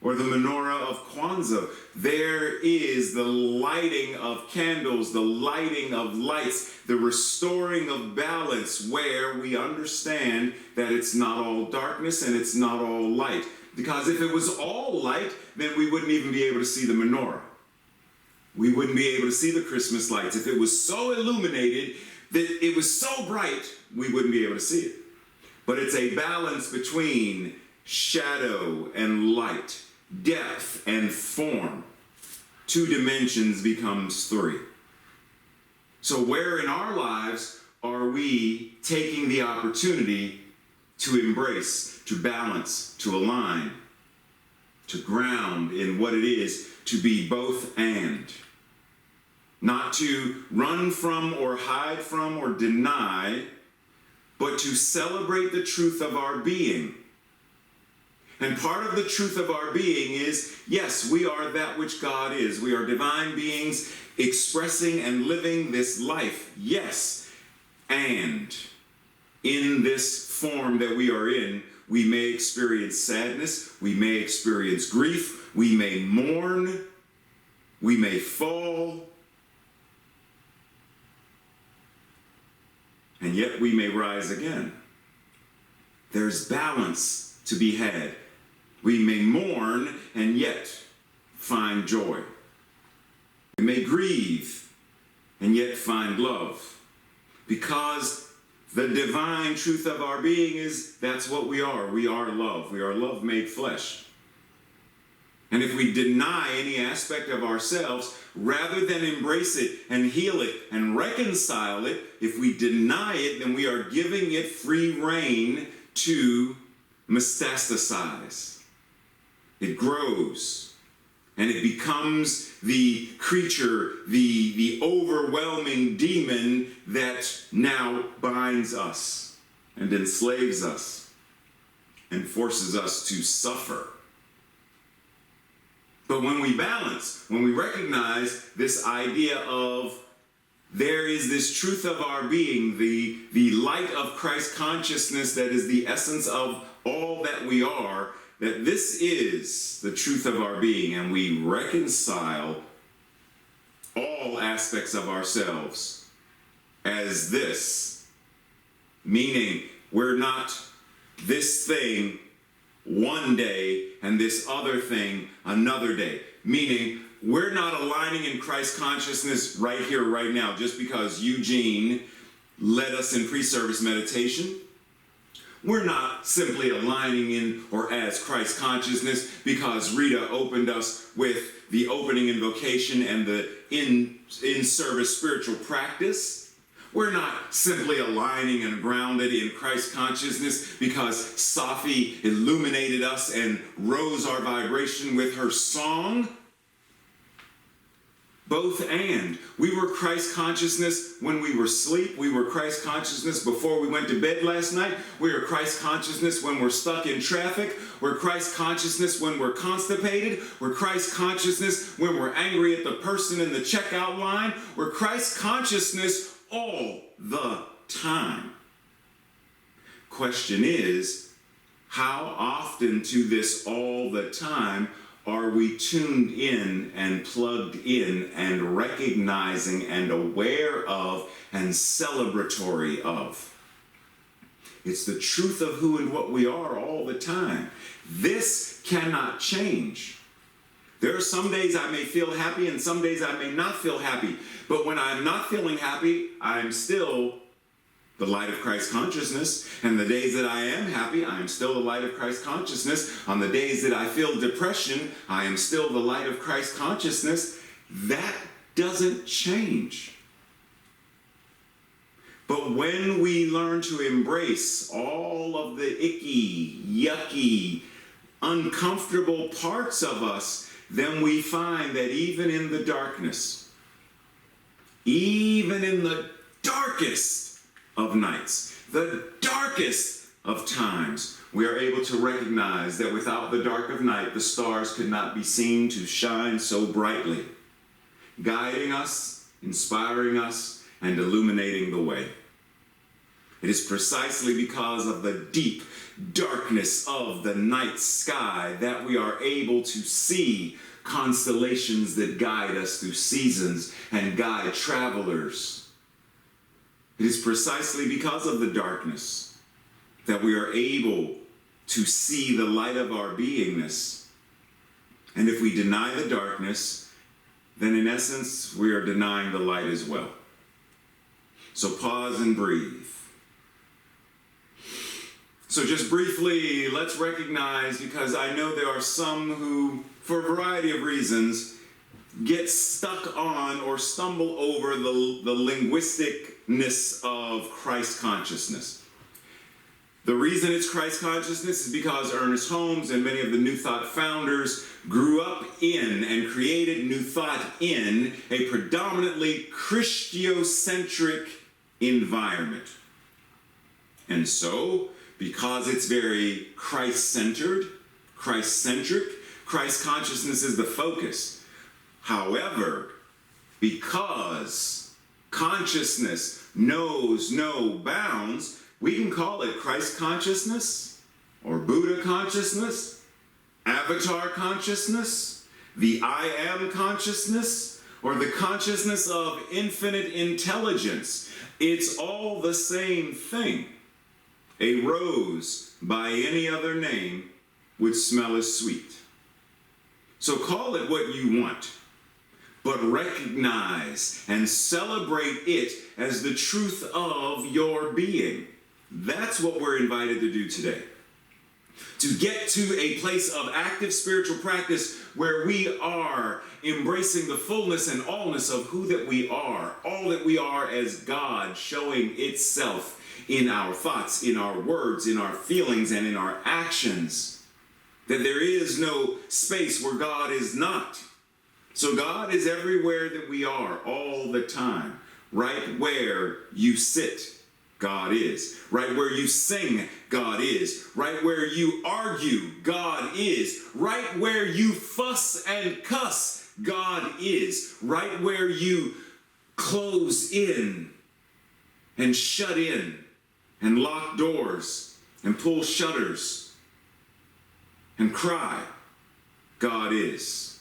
or the menorah of Kwanzaa, there is the lighting of candles, the lighting of lights, the restoring of balance, where we understand that it's not all darkness and it's not all light. Because if it was all light, then we wouldn't even be able to see the menorah. We wouldn't be able to see the Christmas lights. If it was so illuminated that it was so bright, we wouldn't be able to see it. But it's a balance between shadow and light, depth and form. 2 dimensions becomes 3. So where in our lives are we taking the opportunity to embrace, to balance, to align, to ground in what it is to be both and? Not to run from or hide from or deny, but to celebrate the truth of our being. And part of the truth of our being is, yes, we are that which God is. We are divine beings expressing and living this life. Yes. And in this form that we are in, we may experience sadness. We may experience grief. We may mourn. We may fall. And yet we may rise again. There's balance to be had. We may mourn and yet find joy. We may grieve and yet find love. Because the divine truth of our being is that's what we are. We are love. We are love made flesh. And if we deny any aspect of ourselves, rather than embrace it and heal it and reconcile it, if we deny it, then we are giving it free rein to metastasize. It grows, and it becomes the creature, the overwhelming demon that now binds us and enslaves us and forces us to suffer. But when we balance, when we recognize this idea of there is this truth of our being, the light of Christ consciousness that is the essence of all that we are, that this is the truth of our being, and we reconcile all aspects of ourselves as this, meaning we're not this thing one day and this other thing another day, meaning we're not aligning in Christ consciousness right here, right now, just because Eugene led us in pre-service meditation. We're not simply aligning in or as Christ consciousness because Rita opened us with the opening invocation and the in-service spiritual practice. We're not simply aligning and grounded in Christ consciousness because Safi illuminated us and rose our vibration with her song. Both and. We were Christ consciousness when we were asleep. We were Christ consciousness before we went to bed last night. We are Christ consciousness when we're stuck in traffic. We're Christ consciousness when we're constipated. We're Christ consciousness when we're angry at the person in the checkout line. We're Christ consciousness all the time. Question is, how often to this all the time are we tuned in and plugged in and recognizing and aware of and celebratory of? It's the truth of who and what we are all the time. This cannot change. There are some days I may feel happy and some days I may not feel happy. But when I'm not feeling happy, I'm still the light of Christ consciousness. And the days that I am happy, I am still the light of Christ consciousness. On the days that I feel depression, I am still the light of Christ consciousness. That doesn't change. But when we learn to embrace all of the icky, yucky, uncomfortable parts of us, then we find that even in the darkness, even in the darkest of nights, the darkest of times, we are able to recognize that without the dark of night, the stars could not be seen to shine so brightly, guiding us, inspiring us, and illuminating the way. It is precisely because of the deep darkness of the night sky that we are able to see constellations that guide us through seasons and guide travelers. It is precisely because of the darkness that we are able to see the light of our beingness. And if we deny the darkness, then in essence, we are denying the light as well. So pause and breathe. So just briefly, let's recognize, because I know there are some who, for a variety of reasons, get stuck on or stumble over the linguisticness of Christ consciousness. The reason it's Christ consciousness is because Ernest Holmes and many of the New Thought founders grew up in and created New Thought in a predominantly Christocentric environment. And so, because it's very Christ-centered, Christ-centric, Christ consciousness is the focus. However, because consciousness knows no bounds, we can call it Christ consciousness, or Buddha consciousness, Avatar consciousness, the I Am consciousness, or the consciousness of infinite intelligence. It's all the same thing. A rose by any other name would smell as sweet. So call it what you want, but recognize and celebrate it as the truth of your being. That's what we're invited to do today. To get to a place of active spiritual practice where we are embracing the fullness and allness of who that we are, all that we are as God, showing itself in our thoughts, in our words, in our feelings, and in our actions. That there is no space where God is not. So God is everywhere that we are, all the time. Right where you sit, God is. Right where you sing, God is. Right where you argue, God is. Right where you fuss and cuss, God is. Right where you close in and shut in and lock doors and pull shutters and cry, God is.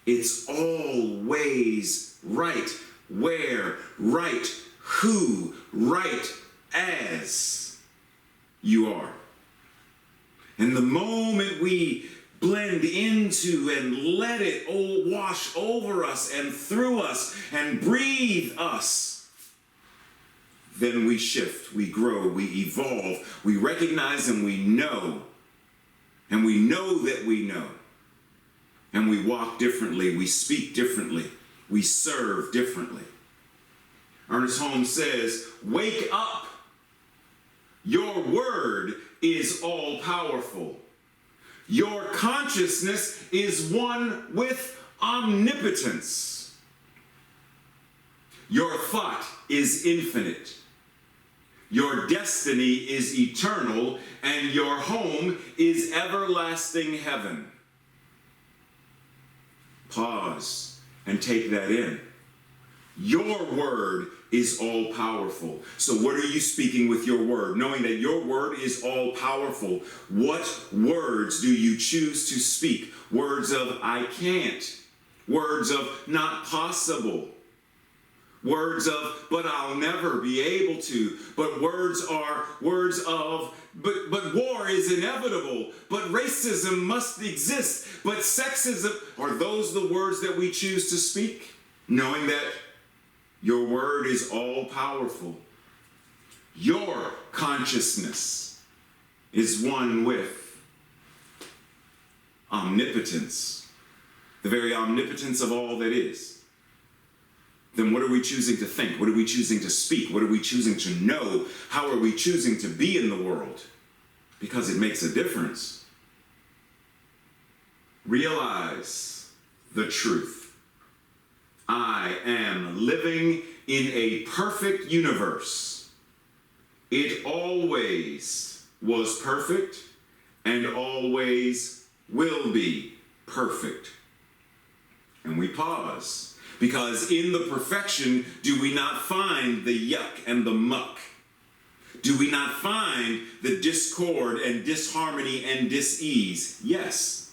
It's always right where, right who, right as you are. And the moment we blend into and let it all wash over us and through us and breathe us, then we shift, we grow, we evolve, we recognize and we know that we know. And we walk differently, we speak differently, we serve differently. Ernest Holmes says, wake up. Your word is all powerful. Your consciousness is one with omnipotence. Your thought is infinite. Your destiny is eternal, and your home is everlasting heaven. Pause and take that in. Your word is all powerful. So what are you speaking with your word? Knowing that your word is all powerful, what words do you choose to speak? Words of I can't. Words of not possible. Words of, but I'll never be able to. But words are words of, but war is inevitable. But racism must exist. But sexism, are those the words that we choose to speak? Knowing that your word is all powerful. Your consciousness is one with omnipotence. The very omnipotence of all that is. Then what are we choosing to think? What are we choosing to speak? What are we choosing to know? How are we choosing to be in the world? Because it makes a difference. Realize the truth. I am living in a perfect universe. It always was perfect and always will be perfect. And we pause. Because in the perfection, do we not find the yuck and the muck? Do we not find the discord and disharmony and dis-ease? Yes.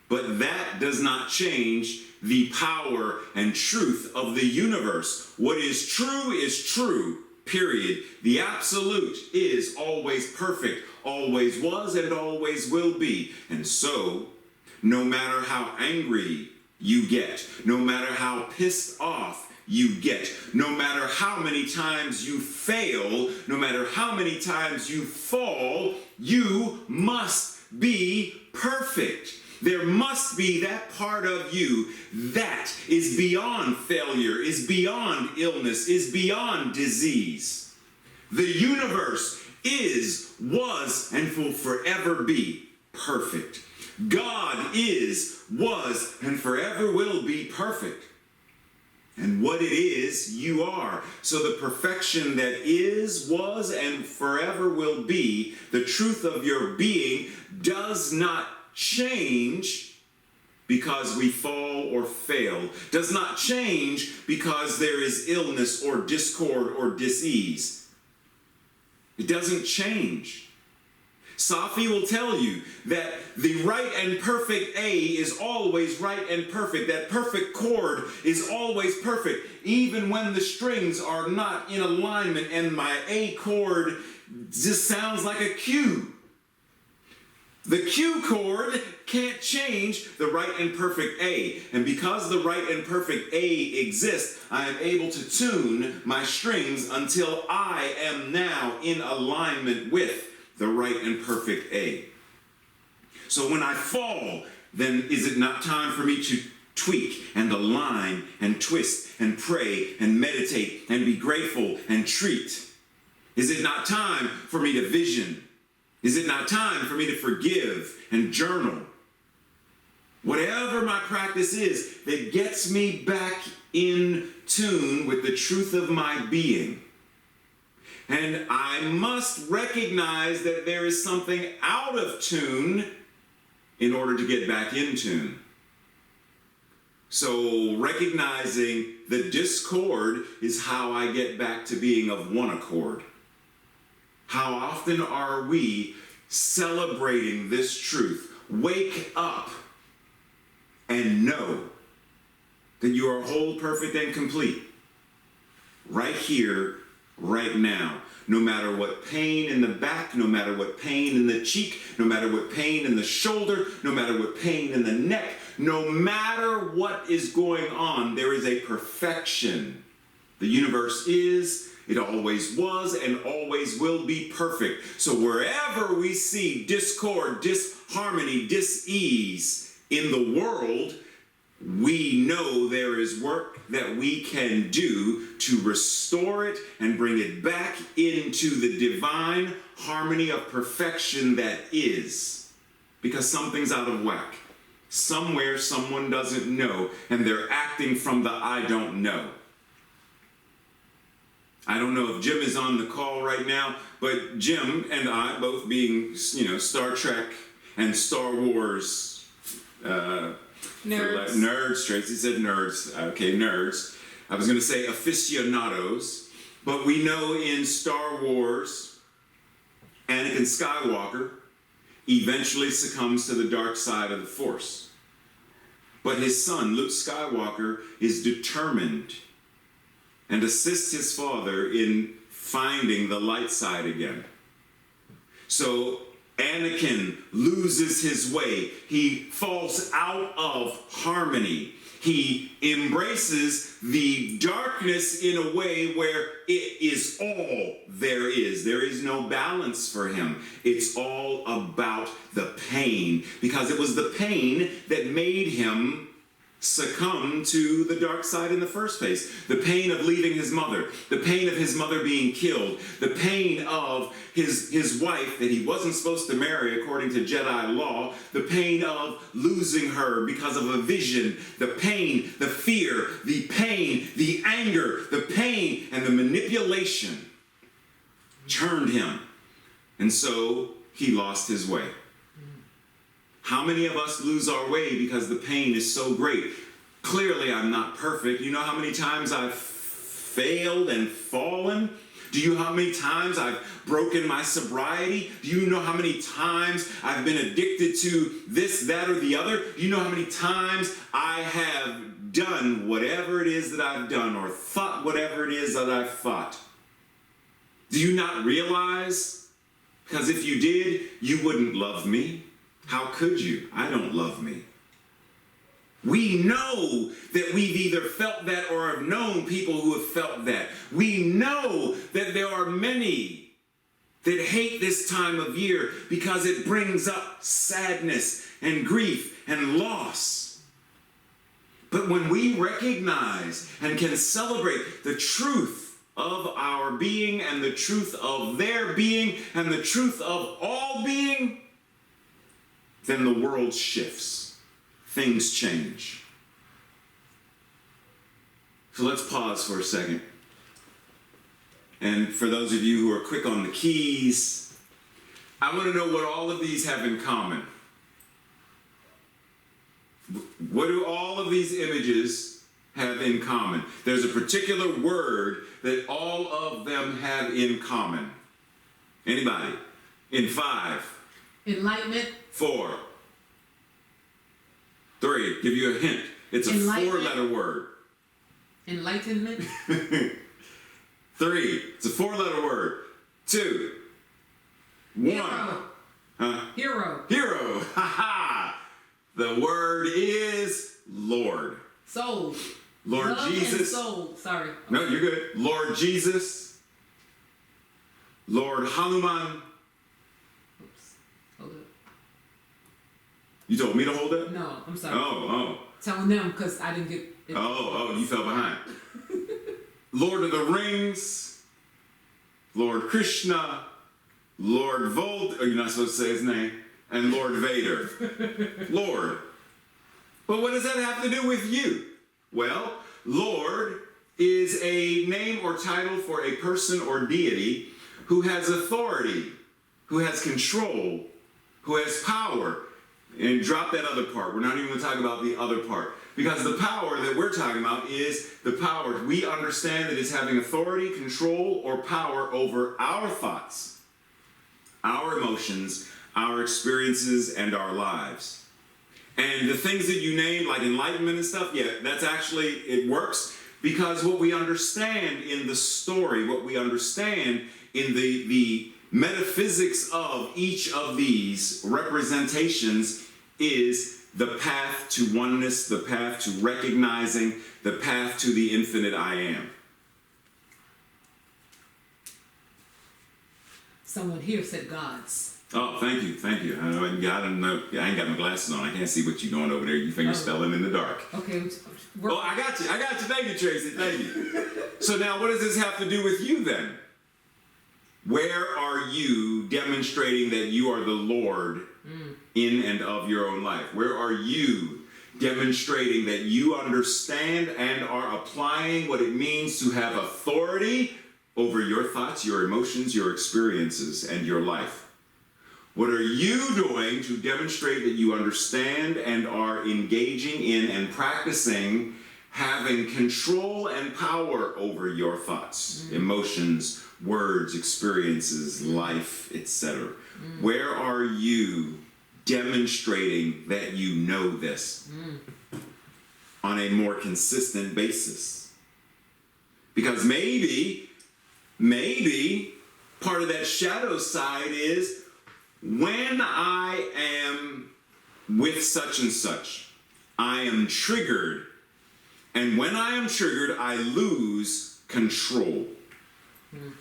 But that does not change the power and truth of the universe. What is true, period. The absolute is always perfect, always was, and always will be. And so, no matter how angry you get, no matter how pissed off you get, no matter how many times you fail, no matter how many times you fall, you must be perfect. There must be that part of you that is beyond failure, is beyond illness, is beyond disease. The universe is, was, and will forever be perfect. God is, was, and forever will be perfect. And what it is, you are. So the perfection that is, was, and forever will be, the truth of your being, does not change because we fall or fail, does not change because there is illness or discord or dis-ease. It doesn't change. Safi will tell you that the right and perfect A is always right and perfect. That perfect chord is always perfect, even when the strings are not in alignment and my A chord just sounds like a Q. The Q chord can't change the right and perfect A. And because the right and perfect A exists, I am able to tune my strings until I am now in alignment with the right and perfect A. So when I fall, then is it not time for me to tweak and align and twist and pray and meditate and be grateful and treat? Is it not time for me to vision? Is it not time for me to forgive and journal? Whatever my practice is that gets me back in tune with the truth of my being. And I must recognize that there is something out of tune in order to get back in tune. So recognizing the discord is how I get back to being of one accord. How often are we celebrating this truth? Wake up and know that you are whole, perfect, and complete. Right here, right now. No matter what pain in the back, no matter what pain in the cheek, no matter what pain in the shoulder, no matter what pain in the neck, no matter what is going on, there is a perfection. The universe is, it always was, and always will be perfect. So wherever we see discord, disharmony, dis-ease in the world, we know there is work that we can do to restore it and bring it back into the divine harmony of perfection that is. Because something's out of whack. Somewhere someone doesn't know, and they're acting from the I don't know. I don't know if Jim is on the call right now, but Jim and I, both being, Star Trek and Star Wars nerds. Tracy said nerds. Okay, nerds. I was going to say aficionados, but we know in Star Wars, Anakin Skywalker eventually succumbs to the dark side of the Force. But his son, Luke Skywalker, is determined and assists his father in finding the light side again. So Anakin loses his way. He falls out of harmony. He embraces the darkness in a way where it is all there is. There is no balance for him. It's all about the pain, because it was the pain that made him succumb to the dark side in the first place. The pain of leaving his mother, the pain of his mother being killed, the pain of his wife that he wasn't supposed to marry according to Jedi law, the pain of losing her because of a vision, the pain, the fear, the pain, the anger, the pain, and the manipulation turned him. And so he lost his way. How many of us lose our way because the pain is so great? Clearly, I'm not perfect. You know how many times I've failed and fallen? Do you know how many times I've broken my sobriety? Do you know how many times I've been addicted to this, that, or the other? Do you know how many times I have done whatever it is that I've done, or thought whatever it is that I've thought? Do you not realize? Because if you did, you wouldn't love me. How could you? I don't love me. We know that we've either felt that or have known people who have felt that. We know that there are many that hate this time of year because it brings up sadness and grief and loss. But when we recognize and can celebrate the truth of our being and the truth of their being and the truth of all being, then the world shifts. Things change. So let's pause for a second. And for those of you who are quick on the keys, I want to know what all of these have in common. What do all of these images have in common? There's a particular word that all of them have in common. Anybody? In 5. Enlightenment. 4. 3. Give you a hint. It's a 4-letter word. Enlightenment. 3. It's a 4-letter word. 2. 1. Hero. Huh? Hero. Hero. Ha ha. The word is Lord. Soul. Lord Love Jesus. And soul. Sorry. No, you're good. Lord Jesus. Lord Hanuman. Oops. Hold up. You told me to hold it? No, I'm sorry. Oh. Telling them because I didn't get it. Oh, you fell behind. Lord of the Rings. Lord Krishna. Lord Vold. Oh, you're not supposed to say his name. And Lord Vader. Lord. But what does that have to do with you? Well, Lord is a name or title for a person or deity who has authority, who has control, who has power. And drop that other part. We're not even going to talk about the other part. Because the power that we're talking about is the power. We understand that it's having authority, control, or power over our thoughts, our emotions, our experiences, and our lives. And the things that you name, like enlightenment and stuff, yeah, that's actually, it works because what we understand in the story, what we understand in the metaphysics of each of these representations is the path to oneness, the path to recognizing, the path to the infinite I am. Someone here said gods. Oh, thank you. I don't know. I ain't got my glasses on. I can't see what you're doing over there. You finger spelling in the dark. Okay. Oh, I got you. Thank you, Tracy. Thank you. So now what does this have to do with you then? Where are you demonstrating that you are the Lord in and of your own life? Where are you demonstrating that you understand and are applying what it means to have authority over your thoughts, your emotions, your experiences, and your life? What are you doing to demonstrate that you understand and are engaging in and practicing having control and power over your thoughts, emotions, words, experiences, life, etc.? Where are you demonstrating that you know this on a more consistent basis? Because maybe part of that shadow side is when I am with such and such, I am triggered. And when I am triggered, I lose control.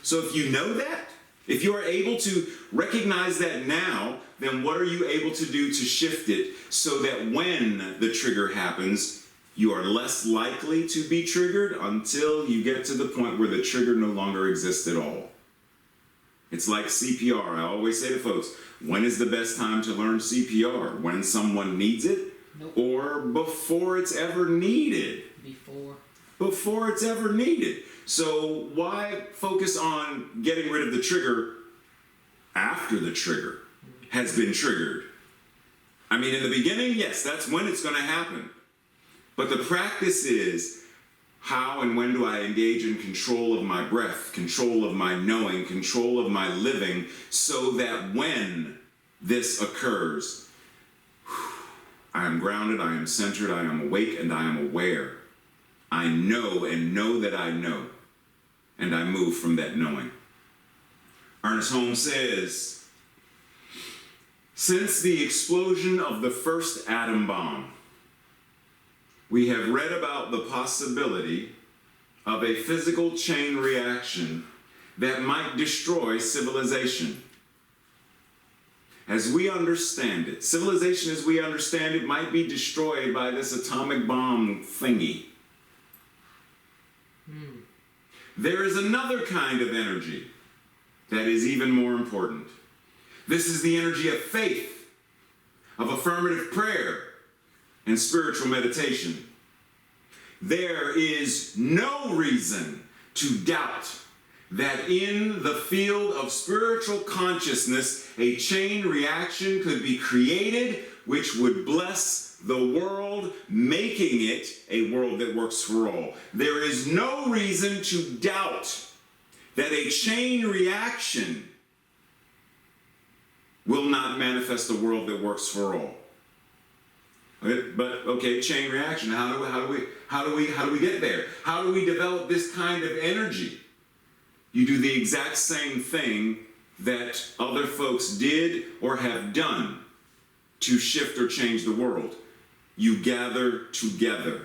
So if you know that, if you are able to recognize that now, then what are you able to do to shift it so that when the trigger happens, you are less likely to be triggered until you get to the point where the trigger no longer exists at all? It's like CPR. I always say to folks, when is the best time to learn CPR? When someone needs it? Nope. Or before it's ever needed? Before it's ever needed. So why focus on getting rid of the trigger after the trigger has been triggered? I mean, in the beginning, yes, that's when it's going to happen. But the practice is, how and when do I engage in control of my breath, control of my knowing, control of my living, so that when this occurs, I am grounded, I am centered, I am awake, and I am aware. I know and know that I know, and I move from that knowing. Ernest Holmes says, since the explosion of the first atom bomb, we have read about the possibility of a physical chain reaction that might destroy civilization. as we understand it, civilization as we understand it, might be destroyed by this atomic bomb thingy. There is another kind of energy that is even more important. This is the energy of faith, of affirmative prayer, and spiritual meditation. There is no reason to doubt that in the field of spiritual consciousness, a chain reaction could be created which would bless the world, making it a world that works for all. There is no reason to doubt that a chain reaction will not manifest a world that works for all. But okay, chain reaction. How do we get there? How do we develop this kind of energy? You do the exact same thing that other folks did or have done to shift or change the world. You gather together.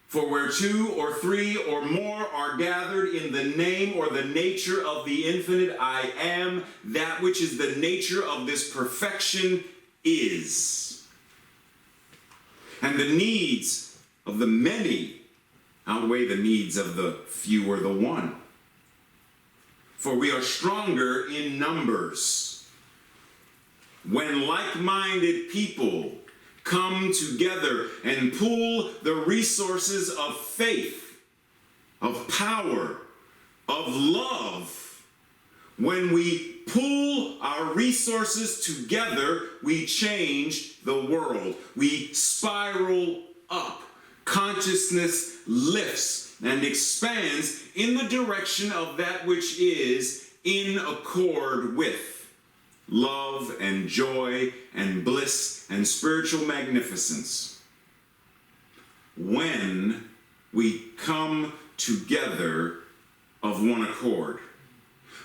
For where two or three or more are gathered in the name or the nature of the infinite I am, that which is the nature of this perfection is. And the needs of the many outweigh the needs of the few or the one. For we are stronger in numbers. When like-minded people come together and pool the resources of faith, of power, of love, when we pool our resources together, we change the world. We spiral up. Consciousness lifts and expands in the direction of that which is in accord with love and joy and bliss and spiritual magnificence. When we come together of one accord,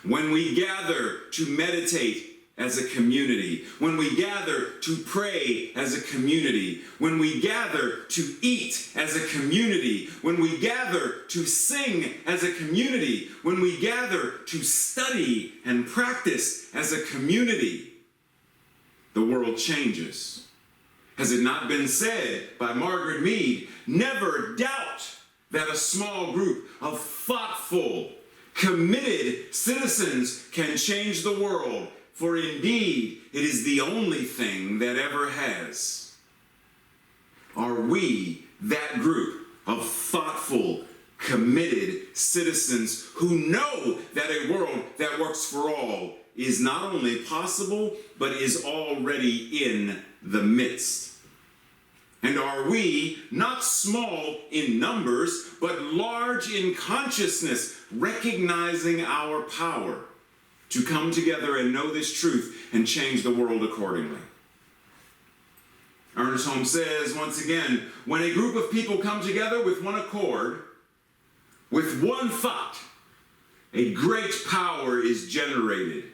when we gather to meditate as a community, when we gather to pray as a community, when we gather to eat as a community, when we gather to sing as a community, when we gather to study and practice as a community, the world changes. Has it not been said by Margaret Mead, never doubt that a small group of thoughtful, committed citizens can change the world, for indeed it is the only thing that ever has. Are we that group of thoughtful, committed citizens who know that a world that works for all is not only possible, but is already in the midst? And are we not small in numbers, but large in consciousness, recognizing our power to come together and know this truth and change the world accordingly? Ernest Holmes says, once again, when a group of people come together with one accord, with one thought, a great power is generated.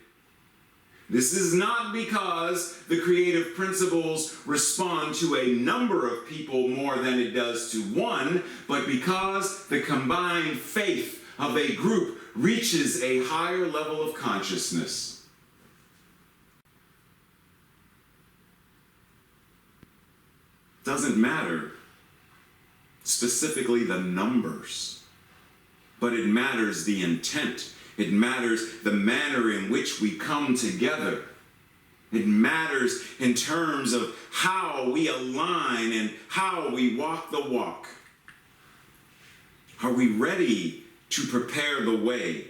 This is not because the creative principles respond to a number of people more than it does to one, but because the combined faith of a group reaches a higher level of consciousness. Doesn't matter specifically the numbers, but it matters the intent. It matters the manner in which we come together. It matters in terms of how we align and how we walk the walk. Are we ready to prepare the way,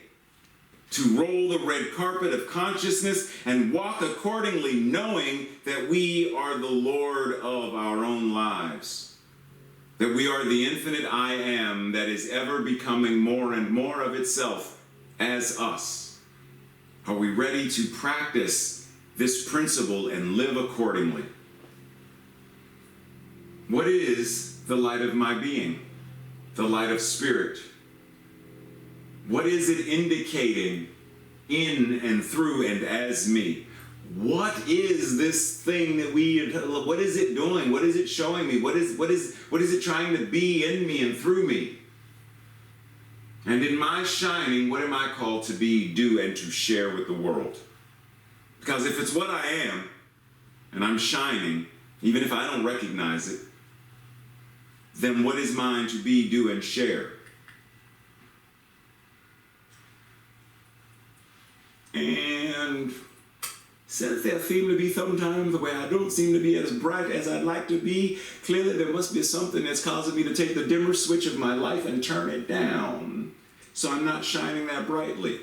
to roll the red carpet of consciousness and walk accordingly, knowing that we are the Lord of our own lives, that we are the infinite I am that is ever becoming more and more of itself as us? Are we ready to practice this principle and live accordingly? What is the light of my being? The light of spirit? What is it indicating in and through and as me? What is this thing that what is it doing? What is it showing me? What is it trying to be in me and through me? And in my shining, what am I called to be, do, and to share with the world? Because if it's what I am, and I'm shining, even if I don't recognize it, then what is mine to be, do, and share? And since there seem to be sometimes where I don't seem to be as bright as I'd like to be, clearly there must be something that's causing me to take the dimmer switch of my life and turn it down, so I'm not shining that brightly.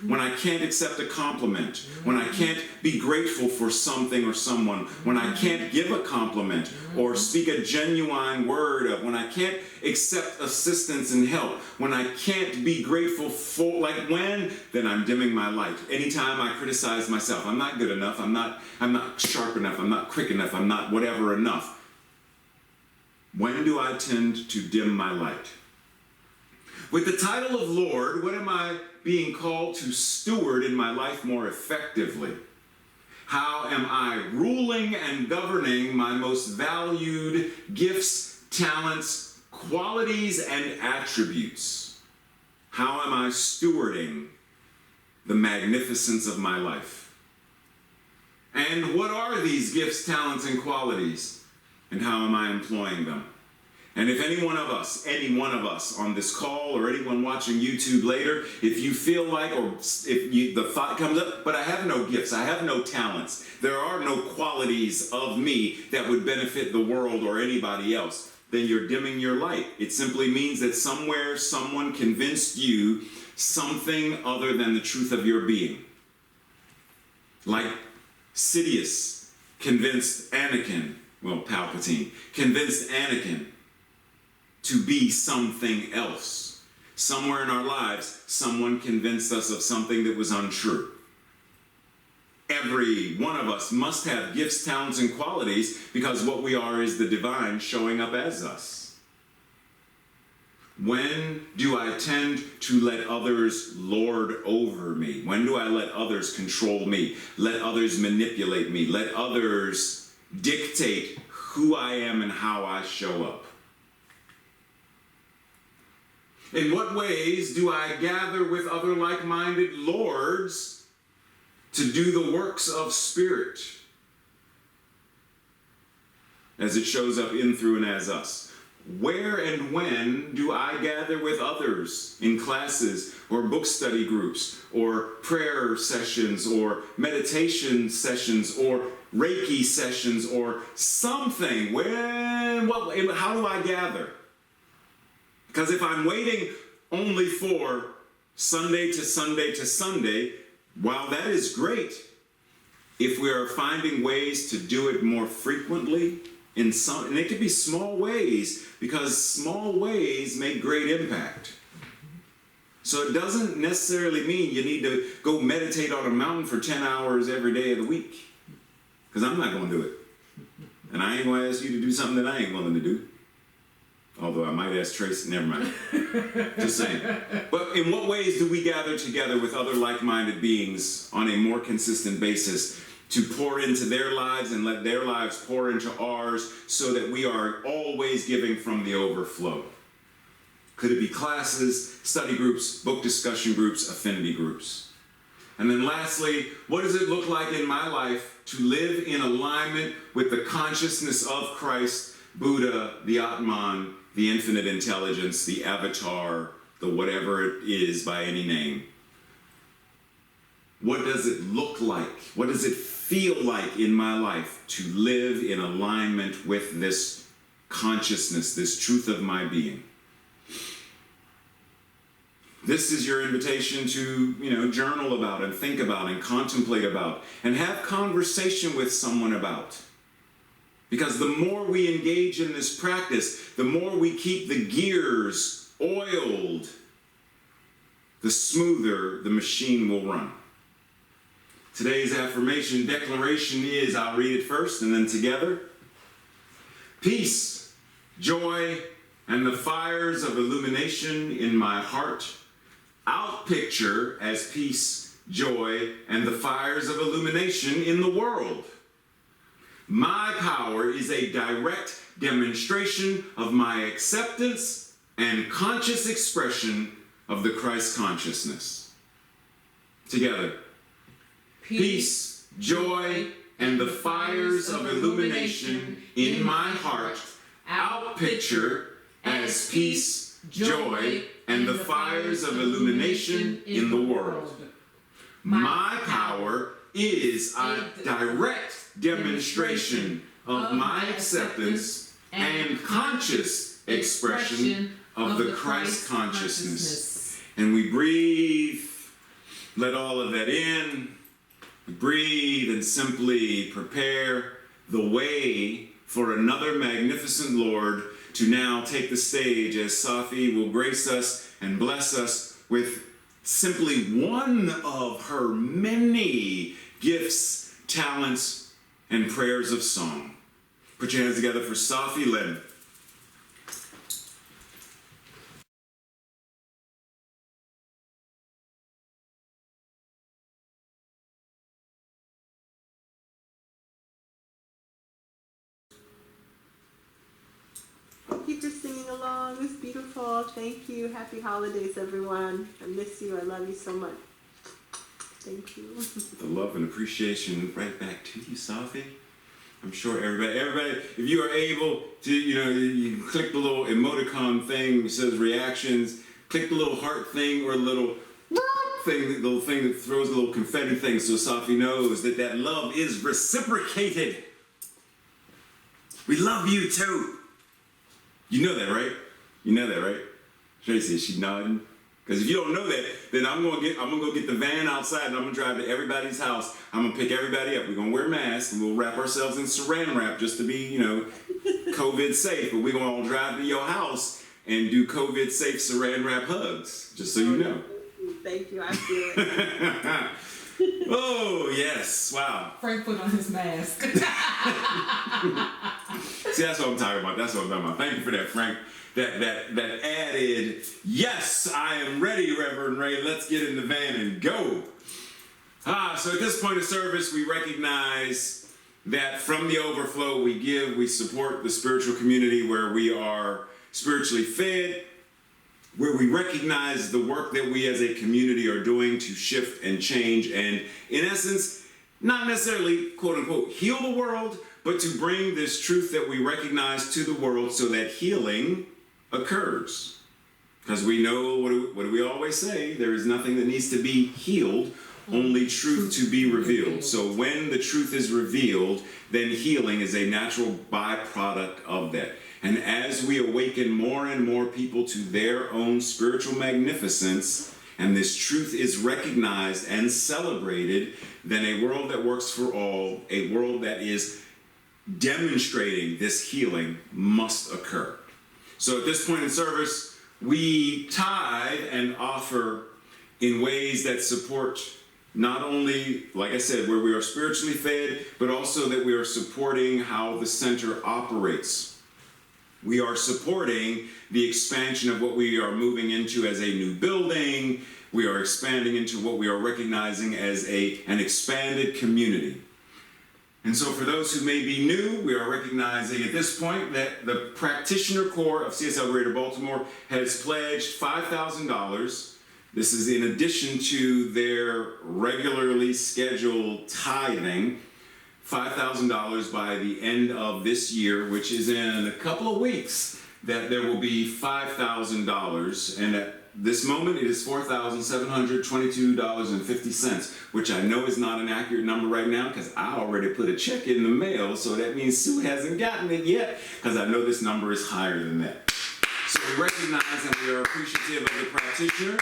When I can't accept a compliment, when I can't be grateful for something or someone, when I can't give a compliment or speak a genuine word of, when I can't accept assistance and help, when I can't be grateful for, then I'm dimming my light. Anytime I criticize myself, I'm not good enough, I'm not sharp enough, I'm not quick enough, I'm not whatever enough. When do I tend to dim my light? With the title of Lord, what am I being called to steward in my life more effectively? How am I ruling and governing my most valued gifts, talents, qualities, and attributes? How am I stewarding the magnificence of my life? And what are these gifts, talents, and qualities? And how am I employing them? And if any one of us on this call or anyone watching YouTube later, if you feel like, or if the thought comes up, but I have no gifts, I have no talents, there are no qualities of me that would benefit the world or anybody else, then you're dimming your light. It simply means that somewhere someone convinced you something other than the truth of your being. Like Sidious convinced Anakin, Palpatine, convinced Anakin to be something else. Somewhere in our lives, someone convinced us of something that was untrue. Every one of us must have gifts, talents, and qualities, because what we are is the divine showing up as us. When do I tend to let others lord over me? When do I let others control me? Let others manipulate me? Let others dictate who I am and how I show up? In what ways do I gather with other like-minded lords to do the works of Spirit as it shows up in, through, and as us? Where and when do I gather with others in classes or book study groups or prayer sessions or meditation sessions or Reiki sessions or something? How do I gather? Because if I'm waiting only for Sunday to Sunday to Sunday, while that is great, if we are finding ways to do it more frequently, and it could be small ways, because small ways make great impact. So it doesn't necessarily mean you need to go meditate on a mountain for 10 hours every day of the week, because I'm not going to do it. And I ain't going to ask you to do something that I ain't willing to do. Although I might ask Tracy, never mind. Just saying. But in what ways do we gather together with other like-minded beings on a more consistent basis to pour into their lives and let their lives pour into ours, so that we are always giving from the overflow? Could it be classes, study groups, book discussion groups, affinity groups? And then lastly, what does it look like in my life to live in alignment with the consciousness of Christ, Buddha, the Atman, the infinite intelligence, the avatar, the whatever it is by any name? What does it look like? What does it feel like in my life to live in alignment with this consciousness, this truth of my being? This is your invitation to, journal about and think about and contemplate about and have conversation with someone about. Because the more we engage in this practice, the more we keep the gears oiled, the smoother the machine will run. Today's affirmation declaration is, I'll read it first and then together. Peace, joy, and the fires of illumination in my heart outpicture as peace, joy, and the fires of illumination in the world. My power is a direct demonstration of my acceptance and conscious expression of the Christ consciousness. Together. Peace, joy, and the fires of illumination in my heart outpicture as peace, joy, and the fires of illumination in the world. My power is a direct demonstration of my acceptance and conscious expression of the Christ consciousness. And we breathe, let all of that in. We breathe and simply prepare the way for another magnificent Lord to now take the stage as Safi will grace us and bless us with simply one of her many gifts, talents, and prayers of song. Put your hands together for Safi Len. Thank you for singing along. It's beautiful. Thank you. Happy holidays, everyone. I miss you. I love you so much. Thank you. The love and appreciation right back to you, Safi. I'm sure everybody, if you are able to, you can click the little emoticon thing that says reactions, click the little heart thing or the little thing, the little thing that throws the little confetti thing so Safi knows that that love is reciprocated. We love you too. You know that, right? You know that, right? Tracy, is she nodding? Because if you don't know that, then I'm gonna go get the van outside and I'm gonna drive to everybody's house. I'm gonna pick everybody up. We're gonna wear masks and we'll wrap ourselves in saran wrap just to be, COVID safe. But we're gonna all drive to your house and do COVID safe saran wrap hugs, just so you know. Thank you. I feel it. Oh yes! Wow. Frank put on his mask. See, that's what I'm talking about. That's what I'm talking about. Thank you for that, Frank. That added, yes, I am ready, Reverend Ray. Let's get in the van and go. So at this point of service, we recognize that from the overflow we give, we support the spiritual community where we are spiritually fed, where we recognize the work that we as a community are doing to shift and change and, in essence, not necessarily, quote unquote, heal the world, but to bring this truth that we recognize to the world so that healing occurs. Because we know, what do we always say? There is nothing that needs to be healed, only truth to be revealed. So when the truth is revealed, then healing is a natural byproduct of that. And as we awaken more and more people to their own spiritual magnificence, and this truth is recognized and celebrated, then a world that works for all, a world that is demonstrating this healing must occur. So at this point in service, we tithe and offer in ways that support not only, like I said, where we are spiritually fed, but also that we are supporting how the center operates. We are supporting the expansion of what we are moving into as a new building. We are expanding into what we are recognizing as an expanded community. And so for those who may be new, we are recognizing at this point that the practitioner core of CSL Greater Baltimore has pledged $5,000. This is in addition to their regularly scheduled tithing, $5,000 by the end of this year, which is in a couple of weeks, that there will be $5,000. And at this moment, it is $4,722.50, which I know is not an accurate number right now because I already put a check in the mail. So that means Sue hasn't gotten it yet because I know this number is higher than that. So we recognize and we are appreciative of the practitioners.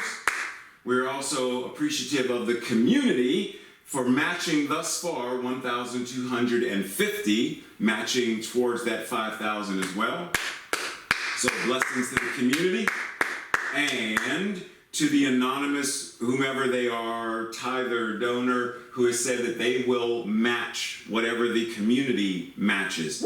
We're also appreciative of the community for matching thus far $1,250, matching towards that $5,000 as well. So blessings to the community and to the anonymous, whomever they are, tither, donor, who has said that they will match whatever the community matches.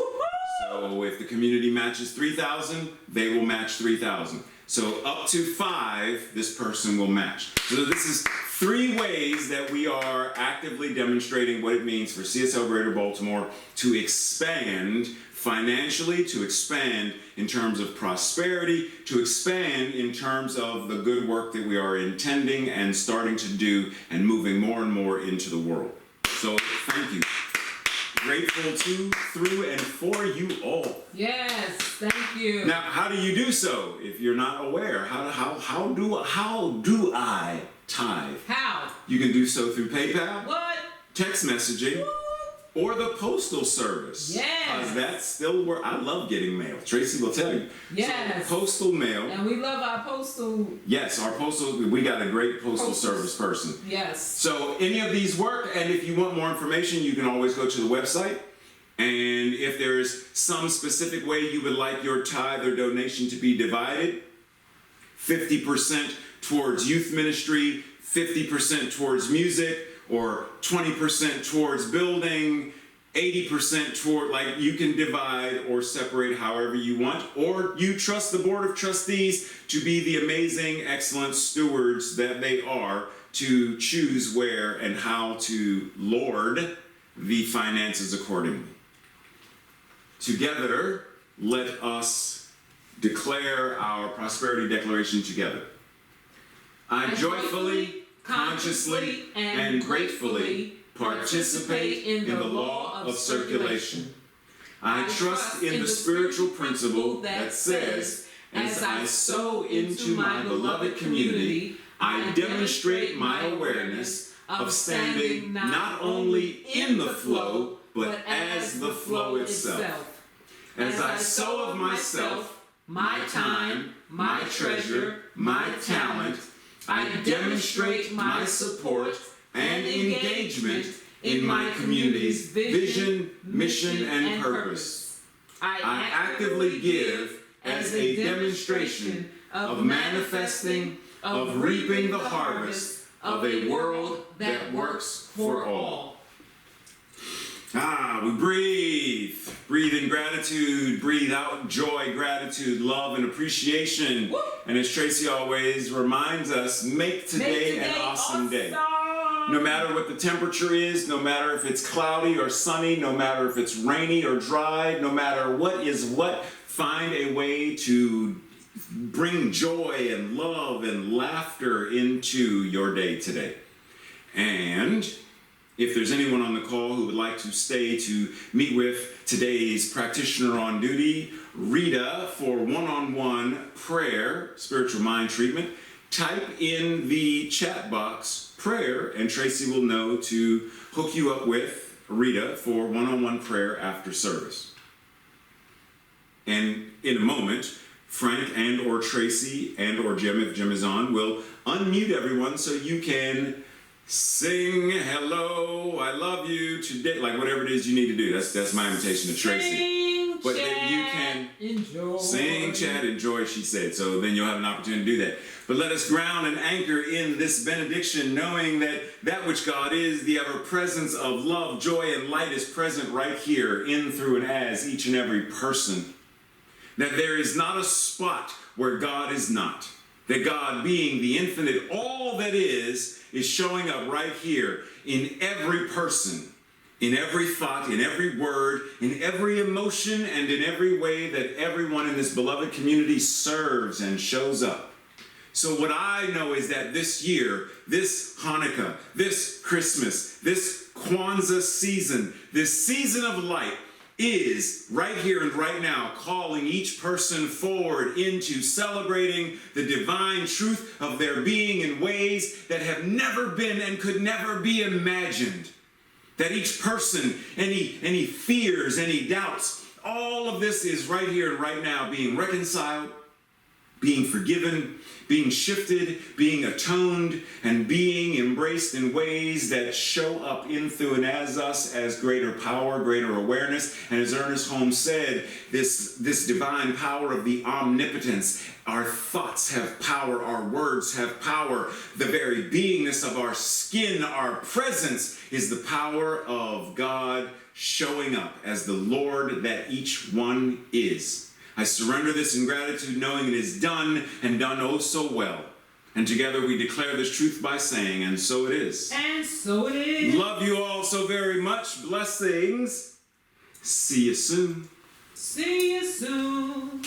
So if the community matches $3,000, they will match $3,000. So up to 5, this person will match. So this is 3 ways that we are actively demonstrating what it means for CSL Greater Baltimore to expand financially, to expand in terms of prosperity, to expand in terms of the good work that we are intending and starting to do and moving more and more into the world. So Thank you. Grateful to, through, and for you all. Yes, thank you. Now, how do you do so if you're not aware? How do I tithe? How? You can do so through PayPal, What? text messaging, or the postal service. Yes. Because that's still where I love getting mail. Tracy will tell you. Yes. So, postal mail. And we love our postal. Yes, our postal, we got a great postal service person. Yes. So any of these work, and if you want more information, you can always go to the website. And if there is some specific way you would like your tithe or donation to be divided, 50% towards youth ministry, 50% towards music, or 20% towards building, 80% toward, like, you can divide or separate however you want, or you trust the Board of Trustees to be the amazing, excellent stewards that they are to choose where and how to lord the finances accordingly. Together, let us declare our prosperity declaration together. I joyfully, consciously, and gratefully participate in the law of circulation. I trust in the spiritual principle that says, as I sow into my beloved community, I demonstrate my awareness of standing not only in the flow, but as the flow itself. As I sow of myself, my time, my treasure, my talent, I demonstrate my support and engagement in my community's vision, mission, and purpose. I actively give as a demonstration of manifesting, of reaping the harvest of a world that works for all. We breathe. Breathe in gratitude, breathe out joy, gratitude, love, and appreciation. Woo! And as Tracy always reminds us, make today an awesome day. No matter what the temperature is, no matter if it's cloudy or sunny, no matter if it's rainy or dry, no matter what is what, find a way to bring joy and love and laughter into your day today. And if there's anyone on the call who would like to stay to meet with today's practitioner on duty, Rita, for one-on-one prayer, spiritual mind treatment, type in the chat box prayer, and Tracy will know to hook you up with Rita for one-on-one prayer after service. And in a moment, Frank and or Tracy and or Jim, if Jim is on, will unmute everyone so you can sing hello, I love you today, like whatever it is you need to do. That's my invitation to Tracy. Sing, but chat, then you can enjoy. Sing, chat, enjoy, she said. So then you'll have an opportunity to do that. But let us ground and anchor in this benediction, knowing that that which God is, the ever-presence of love, joy, and light is present right here in, through, and as each and every person. That there is not a spot where God is not. That God, being the infinite, all that is showing up right here in every person, in every thought, in every word, in every emotion, and in every way that everyone in this beloved community serves and shows up. So what I know is that this year, this Hanukkah, this Christmas, this Kwanzaa season, this season of light, is right here and right now calling each person forward into celebrating the divine truth of their being in ways that have never been and could never be imagined. That each person, any fears, any doubts, all of this is right here and right now being reconciled, being forgiven, being shifted, being atoned, and being embraced in ways that show up in, through, and as us as greater power, greater awareness. And as Ernest Holmes said, this divine power of the omnipotence. Our thoughts have power, our words have power. The very beingness of our skin, our presence, is the power of God showing up as the Lord that each one is. I surrender this in gratitude, knowing it is done, and done oh so well. And together we declare this truth by saying, and so it is. And so it is. Love you all so very much. Blessings. See you soon. See you soon.